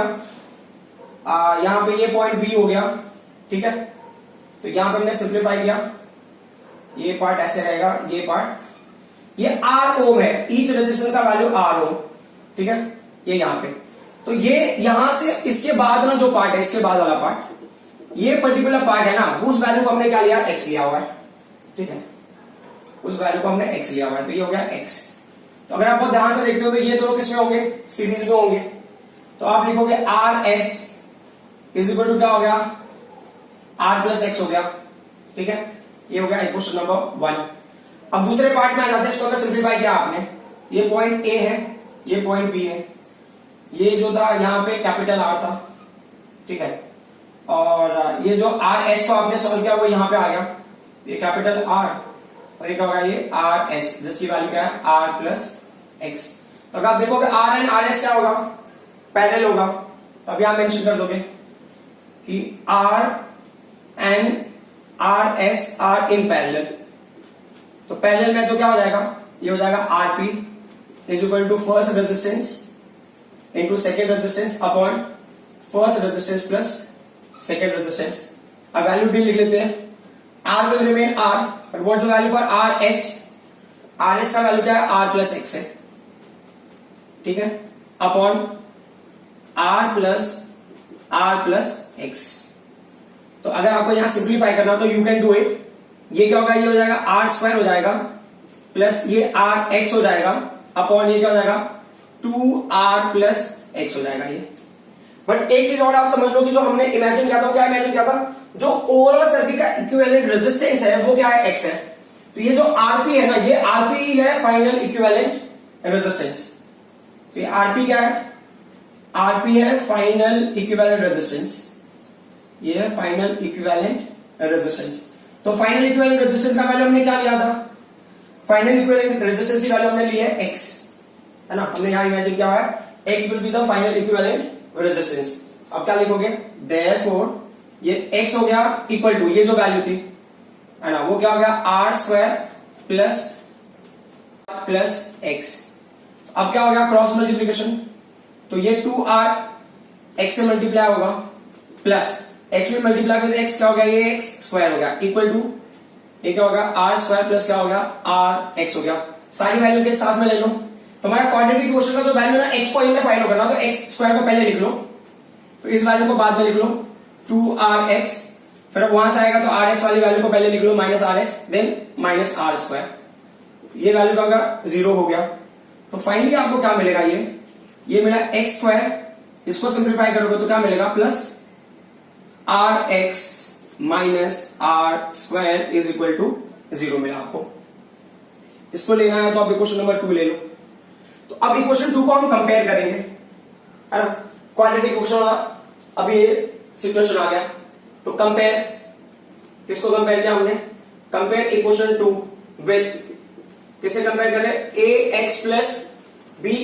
यहां पे ये पॉइंट बी हो गया। ठीक है, तो यहां पे हमने सिंप्लीफाई किया, ये पार्ट ऐसे रहेगा, ये पार्ट, ये आर ओम है, ईच रेजिस्टेंस का वैल्यू आर ओम। ठीक है, ये यहां पे, तो ये यहां से इसके बाद ना जो पार्ट है, इसके बाद वाला पार्ट, ये पर्टिकुलर पार्ट है ना, उस वैल्यू को हमने क्या लिया, एक्स लिया हुआ है। ठीक है, उस वैल्यू को हमने एक्स लिया हुआ है, तो ये हो गया एक्स। तो अगर आप बहुत ध्यान से देखते हो तो ये दोनों किसमें होंगे, सीरीज में होंगे। तो आप लिखोगे R S is equal to क्या हो गया, आर प्लस एक्स हो गया। ठीक है, ये हो गया क्वेश्चन नंबर 1। अब दूसरे पार्ट में आ जाते हैं, इसको अगर सिंप्लीफाई किया आपने, ये पॉइंट ए है, ये पॉइंट बी है, ये जो था यहां पे कैपिटल आर था। ठीक है, और ये जो आर एस को आपने सॉल्व किया वो यहां पे आ गया, ये कैपिटल आर, और ये क्या होगा, ये आर एस, जिसकी वैल्यू क्या है, आर प्लस एक्स। तो अगर आप देखोगे आर एंड आर एस क्या होगा, पैरेलल होगा। तो अभी आप मेंशन कर दोगे कि R and R S are in parallel. तो पैरेलल में तो क्या हो जाएगा, ये हो जाएगा RP is equal to first resistance into second resistance upon first resistance plus second resistance. अब वैल्यू भी लिख लेते हैं, R will remain R, but what's the value for R S, R S का वैल्यू क्या है, आर प्लस एक्स है। ठीक है, अपॉन आर प्लस एक्स। तो अगर आपको यहां सिंप्लीफाई करना हो तो यू कैन डू इट। ये क्या होगा, ये हो जाएगा आर स्क्वायर हो जाएगा प्लस ये आर एक्स हो जाएगा अपॉन ये क्या हो जाएगा, 2r प्लस एक्स हो जाएगा ये। बट एक चीज और आप समझ लो कि जो हमने इमेजिन किया था, क्या इमेजिन किया था, जो ओवरऑल सर्किट का इक्विवेलेंट रेजिस्टेंस है वो क्या है, एक्स है। तो ये जो आरपी है ना, ये आरपी है फाइनल इक्विवेलेंट रेजिस्टेंस। तो ये आरपी क्या है, आरपी है फाइनल इक्विवेलेंट रेजिस्टेंस, ये है फाइनल इक्विवेलेंट रेजिस्टेंस। तो फाइनल इक्विवेलेंट रेजिस्टेंस का वैल्यू हमने क्या लिया था, फाइनल इक्विवेलेंट रेजिस्टेंस की वैल्यू हमने ली है एक्स, है ना। हमने यहां इमेजिन किया हुआ है x will be the final equivalent resistance. अब क्या लिखोगे, देयरफॉर ये x हो गया इक्वल टू ये जो वैल्यू थी, है ना, वो क्या हो गया, आर स्क्वायर प्लस एक्स। अब क्या हो गया, क्रॉस मल्टीप्लीकेशन, तो ये 2r x से मल्टीप्लाई होगा प्लस x में मल्टीप्लाई विद x क्या हो गया, ये x स्क्वायर हो गया इक्वल टू ये क्या होगा, आर स्क्वायर प्लस क्या हो गया, आर एक्स हो गया। सारी वैल्यू के एक साथ में ले लो। तो हमारा क्वाड्रेटिक क्वेश्चन का जो वैल्यू है x को इनमें फाइंड करना, तो x स्क्वायर को पहले लिख लो, फिर इस वैल्यू को बाद में लिख लो 2rx, फिर अब वहां से आएगा तो rx वाली वैल्यू को पहले लिख लो minus rx, then minus R square, ये वैल्यू का होगा 0 हो गया। तो फाइनली आपको क्या मिलेगा, ये मिला एक्स स्क्वायर, इसको सिंप्लीफाई करोगे तो क्या मिलेगा, plus R X minus R square is equal to 0 मिला आपको। इसको लेना है तो आप इक्वेशन नंबर 2 ले लो। तो अब इक्वेशन 2 को हम कंपेयर करेंगे, है ना, क्वाड्रेटिक इक्वेशन वाला। अब ये सिचुएशन आ गया, तो कंपेयर, किसको कंपेयर किया हमने, कंपेयर इक्वेशन 2 विथ, किसे कंपेयर करें, A X plus B,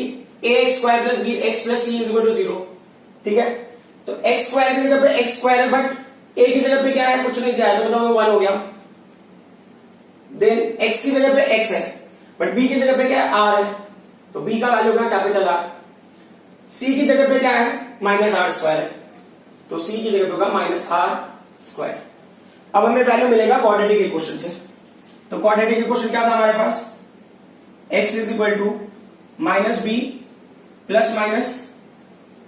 A X square plus B X plus C is equal to 0। ठीक है, तो एक्स स्क्वायर की जगह पे एक्स स्क्वायर है, बट ए की जगह पे क्या है, कुछ नहीं दिया है, तो मतलब 1 हो गया। देन एक्स की जगह पे एक्स है, बट बी की जगह पे क्या है, आर है, तो बी का वैल्यू क्या, कैपिटल आर। सी की जगह पे क्या है, माइनस आर स्क्वायर है, तो सी की जगह पे होगा माइनस आर स्क्वायर। अब हमें वैल्यू मिलेगा क्वाड्रेटिक इक्वेशन से। तो क्वाड्रेटिक इक्वेशन क्या था हमारे पास, x is equal to minus B plus minus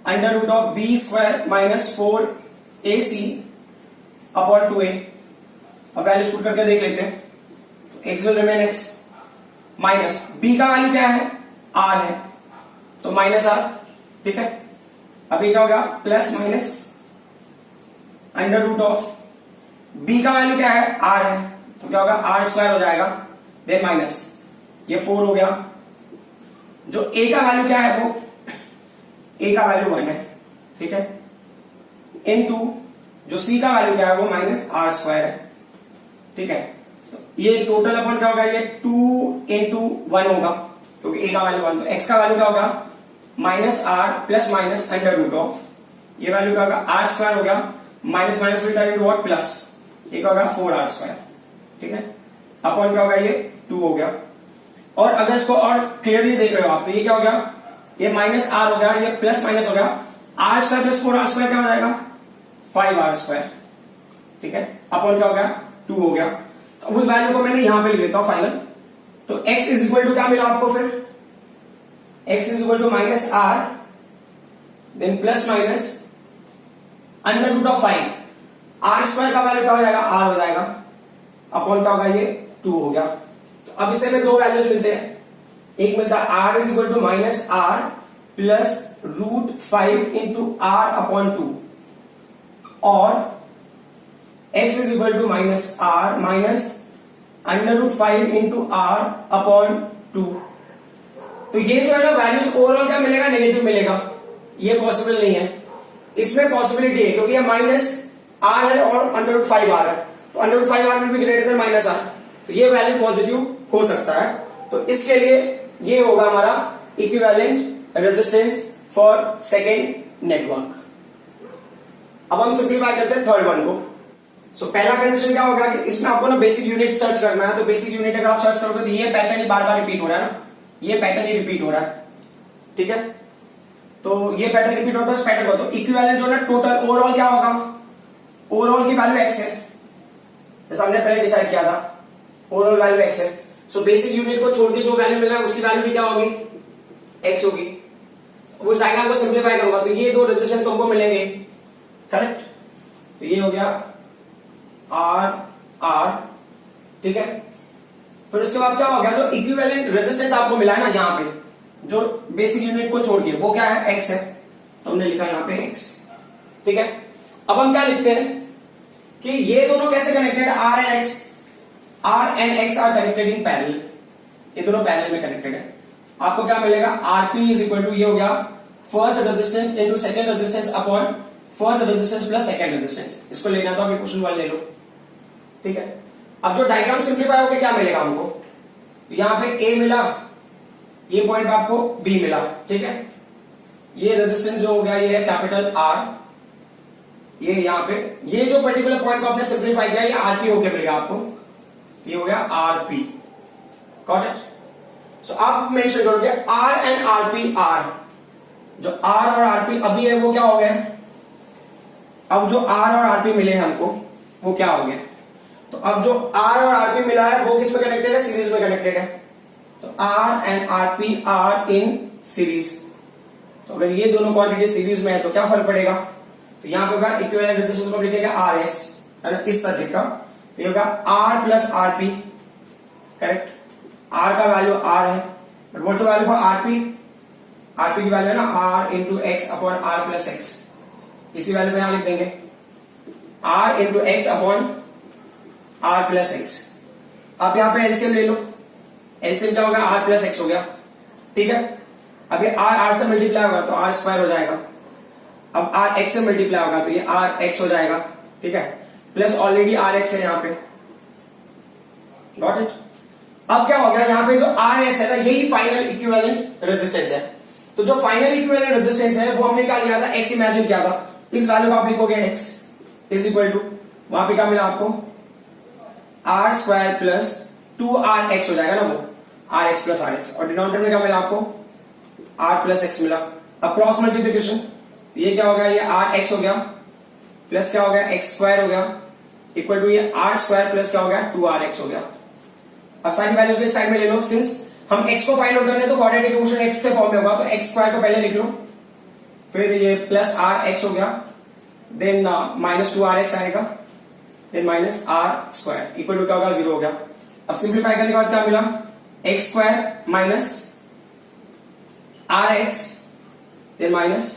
under root of B square minus 4ac upon 2a। अब वैल्यूज पुट करके देख लेते हैं, x will remain x, minus b का वैल्यू क्या है, r है, तो माइनस r। ठीक है, अभी क्या होगा, plus minus under root of b का वैल्यू क्या है, r है, तो क्या होगा, r स्क्वायर हो जाएगा, देन माइनस ये 4 हो गया। जो a का वैल्यू क्या है, वो a का वैल्यू 1 है, ठीक है, इनटू जो c का वैल्यू क्या है वो माइनस आर स्क्वायर है, ठीक है। तो ये टोटल अपन क्या होगा, ये 2 इंटू 1 होगा क्योंकि a का वैल्यू 1, तो x का वैल्यू क्या होगा minus R plus minus under root of, ये वैल्यू क्या होगा आर स्क्वायर हो गया, minus minus will turn into what plus, ये क्या होगा 4r स्क्वायर, ठीक है, अपॉन क्या होगा ये 2 हो गया। और अगर इसको और क्लियरली देख रहे हो आप तो ये क्या हो गया, ये माइनस आर हो गया, ये प्लस माइनस हो गया, are square plus 4r square क्या हो जाएगा 5r स्क्वायर, ठीक है, अपॉन क्या हो गया 2 हो गया। तो उस वैल्यू को मैंने यहां पे लिख देता हूं फाइनल। तो x इज इक्वल टू क्या मिला आपको, फिर x is equal to minus R then plus minus under root of 5, R square का वैल्यू क्या हो जाएगा r हो जाएगा, अपॉन क्या होगा ये 2 हो गया। तो अब इसे में दो वैल्यूज मिलते हैं, एक मिलता है r is equal to minus R plus root 5 into R upon 2 और x is equal to minus R minus under root 5 into R upon 2। तो ये जो है ना वैल्यूज ओवरऑल क्या मिलेगा, नेगेटिव मिलेगा, ये पॉसिबल नहीं है। इसमें पॉसिबिलिटी है क्योंकि ये माइनस आर है और अंडर रूट 5 आर है, तो under root 5 R will be greater than minus R, तो ये वैल्यू पॉजिटिव हो सकता है। तो इसके लिए ये होगा हमारा equivalent resistance for second network. अब हम सिंप्लीफाई करते हैं थर्ड वन को। सो पहला कंडीशन क्या होगा कि इसमें आपको ना बेसिक यूनिट सर्च करना है। तो बेसिक यूनिट अगर आप सर्च करोगे तो ये पैटर्न ही बार बार रिपीट हो रहा है ना, ये पैटर्न ही रिपीट हो रहा है, ठीक है। तो ये पैटर्न रिपीट होता है, इस पैटर्न को तो इक्विवेलेंट जो है टोटल ओवरऑल क्या होगा, ओवरऑल की वैल्यू x है, जैसा हमने पहले डिसाइड किया था, ओवरऑल वैल्यू x है। सो बेसिक यूनिट को छोड़ के जो वैल्यू मिल रहा है उसकी वैल्यू भी क्या होगी, x होगी। तो उस डायग्राम को सिंप्लीफाई करूंगा तो ये दो रेजिस्टेंस तुमको मिलेंगे, करेक्ट। तो ये हो गया R R, ठीक है। फिर उसके बाद क्या हो गया, जो इक्विवेलेंट रेजिस्टेंस आपको मिला है ना यहाँ पे, जो बेसिक यूनिट को छोड़ के, वो क्या है x है, तो हमने लिखा यहाँ पे x, ठीक है। अब हम क्या लिखते हैं कि ये दोनों कैसे कनेक्टेड है, R and x, R and x are connected in parallel, ये दोनों पैरेलल में कनेक्टेड है। आपको क्या मिलेगा, Rp इज इक्वल टू ये हो गया first resistance into second resistance upon first resistance plus second resistance. इसको लेना तो आप क्वेश्चन 1 ले लो, ठीक है। अब जो डायग्राम सिंप्लीफाई होकर क्या मिलेगा हमको, यहां पे A मिला, ये पॉइंट आपको B मिला, ठीक है। ये रेजिस्टेंस जो हो गया ये है कैपिटल R, ये यहां पे ये जो पर्टिकुलर पॉइंट को आपने सिंप्लीफाई किया ये Rp होके मिलेगा आपको, ये हो गया Rp, गॉट इट। सो आप मेंशन करोगे R एंड Rp, R जो R और Rp अभी है वो क्या हो गया, अब जो R और Rp मिले हैं हमको वो क्या हो गया। तो अब जो R और Rp मिला है वो किस में कनेक्टेड है, सीरीज में कनेक्टेड है। तो R and Rp are in series. तो अगर ये दोनों क्वांटिटी सीरीज में है तो क्या फर्क पड़ेगा, तो यहां पे होगा इक्विवेलेंट रेजिस्टेंस को लिखेगा RS, है ना, इस सर्किट का। तो ये होगा R plus Rp, correct. R का वैल्यू R है, but what's the value for Rp, Rp की वैल्यू है ना R into x upon R plus x, इसी वैल्यू को यहां लिख देंगे R into x upon R plus x. आप यहां पे एलसीएम ले लो, एलसीएम क्या होगा R प्लस एक्स हो गया, ठीक है। अब ये R से मल्टीप्लाई होगा तो R स्क्वायर हो जाएगा, अब R x से मल्टीप्लाई होगा तो ये R x हो जाएगा, ठीक है, प्लस ऑलरेडी R x है यहाँ पे, गॉट इट। अब क्या हो गया, यहाँ पे जो RS है ना यही फाइनल इक्विवेलेंट रेजिस्टेंस है। तो जो फाइनल इक्विवेलेंट रेजिस्टेंस है वो हमने क्या लिया था, x इमेजिन किया था, इस वैल्यू को आप लिखोगे x इज इक्वल टू, वहां पे क्या मिला आपको R स्क्वायर प्लस 2RX हो जाएगा ना, वो RX प्लस RX, और डिनोमिनेटर में क्या मिला आपको R प्लस एक्स मिला। अब क्रॉस मल्टीप्लीकेशन, ये क्या हो गया, ये RX हो गया प्लस क्या हो गया x स्क्वायर हो गया इक्वल टू ये R स्क्वायर प्लस क्या हो गया 2RX हो गया। अब सारी वैल्यूज को एक साइड में ले लो, सिंस हम x को फाइंड आउट करने तो क्वाड्रेटिक इक्वेशन x के फॉर्म में होगा, तो x स्क्वायर को पहले लिख लो, फिर ये प्लस RX हो गया, देन माइनस 2RX आएगा, then minus R square equal to क्या होगा 0 हो गया। अब सिंप्लीफाई करने के बाद क्या मिला, x square minus RX then minus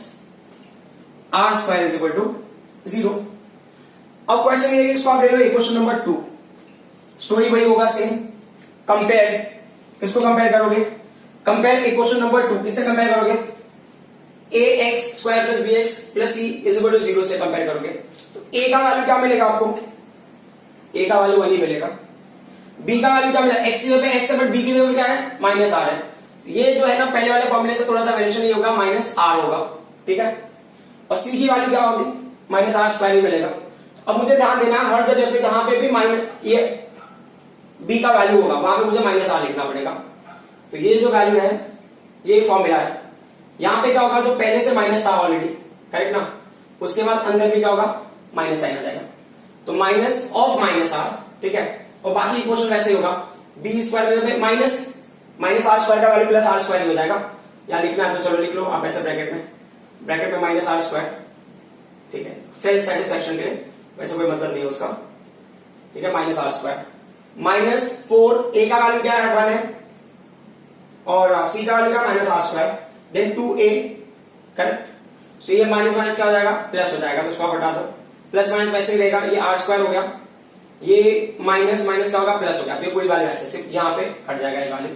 R square is equal to 0। अब क्वेश्चन ये इसको आप ले लो इक्वेशन नंबर 2, स्टोरी वही होगा सेम, कंपेयर किसको कंपेयर करोगे? कंपेयर इक्वेशन नंबर 2 किससे कंपेयर करोगे? ax square plus bx plus c is equal to 0 से कंपेयर करोगे। तो a का वैल्यू क्या मिलेगा आपको? a का वैल्यू 1 ही मिलेगा। b का वैल्यू क्या मिलेगा? x की जगह पे x है, बट b की जगह पे क्या है? माइनस आर है। ये जो है ना पहले वाले फॉर्मूले से थोड़ा सा वेरिएशन ये होगा, माइनस आर होगा, ठीक है। और c की वैल्यू क्या होगी? माइनस आर स्क्वायर ही मिलेगा। अब मुझे ध्यान देना है हर जगह पे जहां पे भी माइनस ये b का वैल्यू होगा वहां पे मुझे माइनस आर लिखना पड़ेगा। तो ये जो वैल्यू है ये फॉर्मूला है। यहां पे क्या होगा? जो पहले से माइनस था ऑलरेडी, करेक्ट ना, उसके बाद अंदर भी क्या होगा? माइनस साइन आ जाएगा। तो माइनस ऑफ माइनस आर, ठीक है। और बाकी इक्वेशन वैसे ही होगा, बी स्क्वायर में माइनस माइनस आर स्क्वायर का वैल्यू प्लस आर स्क्वायर हो जाएगा। या लिखना है तो चलो लिख लो आप ऐसे ब्रैकेट में माइनस आर स्क्वायर, ठीक है, सेल्फ सेटिस्फैक्शन के लिए, वैसे कोई मतलब नहीं है उसका, ठीक है। माइनस आर स्क्वायर माइनस 4, ए का वैल्यू क्या है? 1 है, और सी का वैल्यू क्या? Minus R square, then 2a, correct. So ये माइनस माइनस क्या हो जाएगा? प्लस हो जाएगा, तो उसको हटा दो। प्लस माइनस वैसे ही रहेगा, ये आर स्क्वायर हो गया, ये माइनस माइनस क्या होगा? प्लस हो गया। तो ये पूरी वैल्यू ऐसे सिर्फ यहां पे हट जाएगा ये वैल्यू।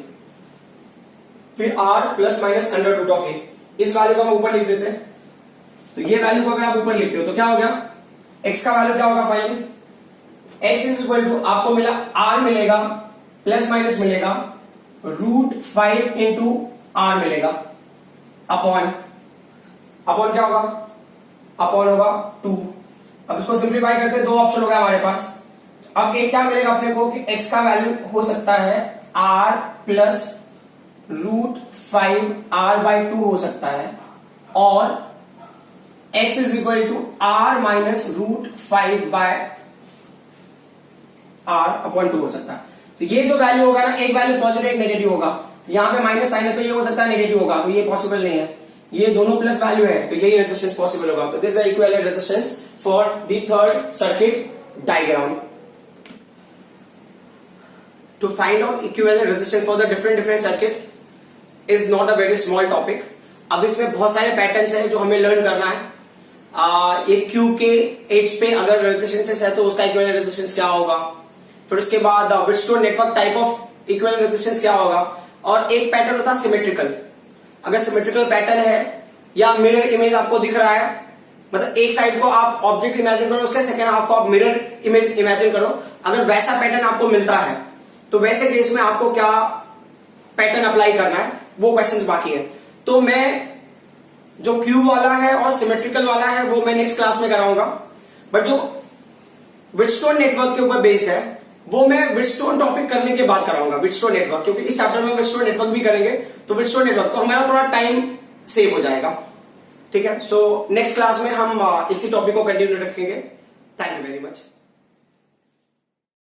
फिर r plus minus under root of A, इस वैल्यू को हम ऊपर लिख देते हैं। तो ये वैल्यू को अगर आप ऊपर लिखते हो तो क्या हो गया? x का वैल्यू क्या होगा finally? x is equal to आपको मिला r मिलेगा प्लस माइनस मिलेगा √5 इंटू r मिलेगा अपॉन क्या होगा? अपॉन होगा 2। अब इसको सिंप्लीफाई करते हैं, दो ऑप्शन हो गया हमारे पास। अब एक क्या मिलेगा अपने को कि x का वैल्यू हो सकता है r प्लस √5r/2 हो सकता है, और x is equal to r minus √5/r/2 हो सकता है। तो ये जो वैल्यू होगा ना, एक वैल्यू पॉजिटिव एक नेगेटिव होगा। यहां पे माइनस साइन है तो ये हो सकता है नेगेटिव होगा, तो ये पॉसिबल नहीं है। ये दोनों प्लस वैल्यू है तो यही रेजिस्टेंस पॉसिबल होगा। तो this is the equivalent resistance for the third circuit diagram. To find out equivalent resistance for the different circuit is not a very small topic. अब इसमें बहुत सारे पैटर्न्स हैं जो हमें लर्न करना है। एक Q के एज पे अगर रेजिस्टेंस है तो उसका इक्विवेलेंट रेजिस्टेंस क्या होगा, फिर उसके बाद Wheatstone network type of equivalent resistance क्या होगा, और एक पैटर्न होता है सिमेट्रिकल। अगर सिमेट्रिकल पैटर्न है या मिरर इमेज आपको दिख रहा है, मतलब एक साइड को आप ऑब्जेक्ट इमेजिन करो, उसके सेकेंड हाफ को आप मिरर इमेज इमेजिन करो, अगर वैसा पैटर्न आपको मिलता है तो वैसे केस में आपको क्या पैटर्न अप्लाई करना है वो क्वेश्चंस बाकी है। तो मैं जो क्यूब वाला है और सिमेट्रिकल वाला है वो मैं नेक्स्ट क्लास में कराऊंगा, बट जो व्हिटस्टोन नेटवर्क के ऊपर बेस्ड है वो मैं व्हिटस्टोन टॉपिक करने के बाद कराऊंगा, व्हिटस्टोन नेटवर्क, क्योंकि इस चैप्टर में व्हिटस्टोन नेटवर्क भी करेंगे तो व्हिटस्टोन नेटवर्क तो हमारा थोड़ा टाइम सेव हो जाएगा, ठीक है। सो नेक्स्ट क्लास में हम इसी टॉपिक को कंटिन्यू रखेंगे। Thank you very much.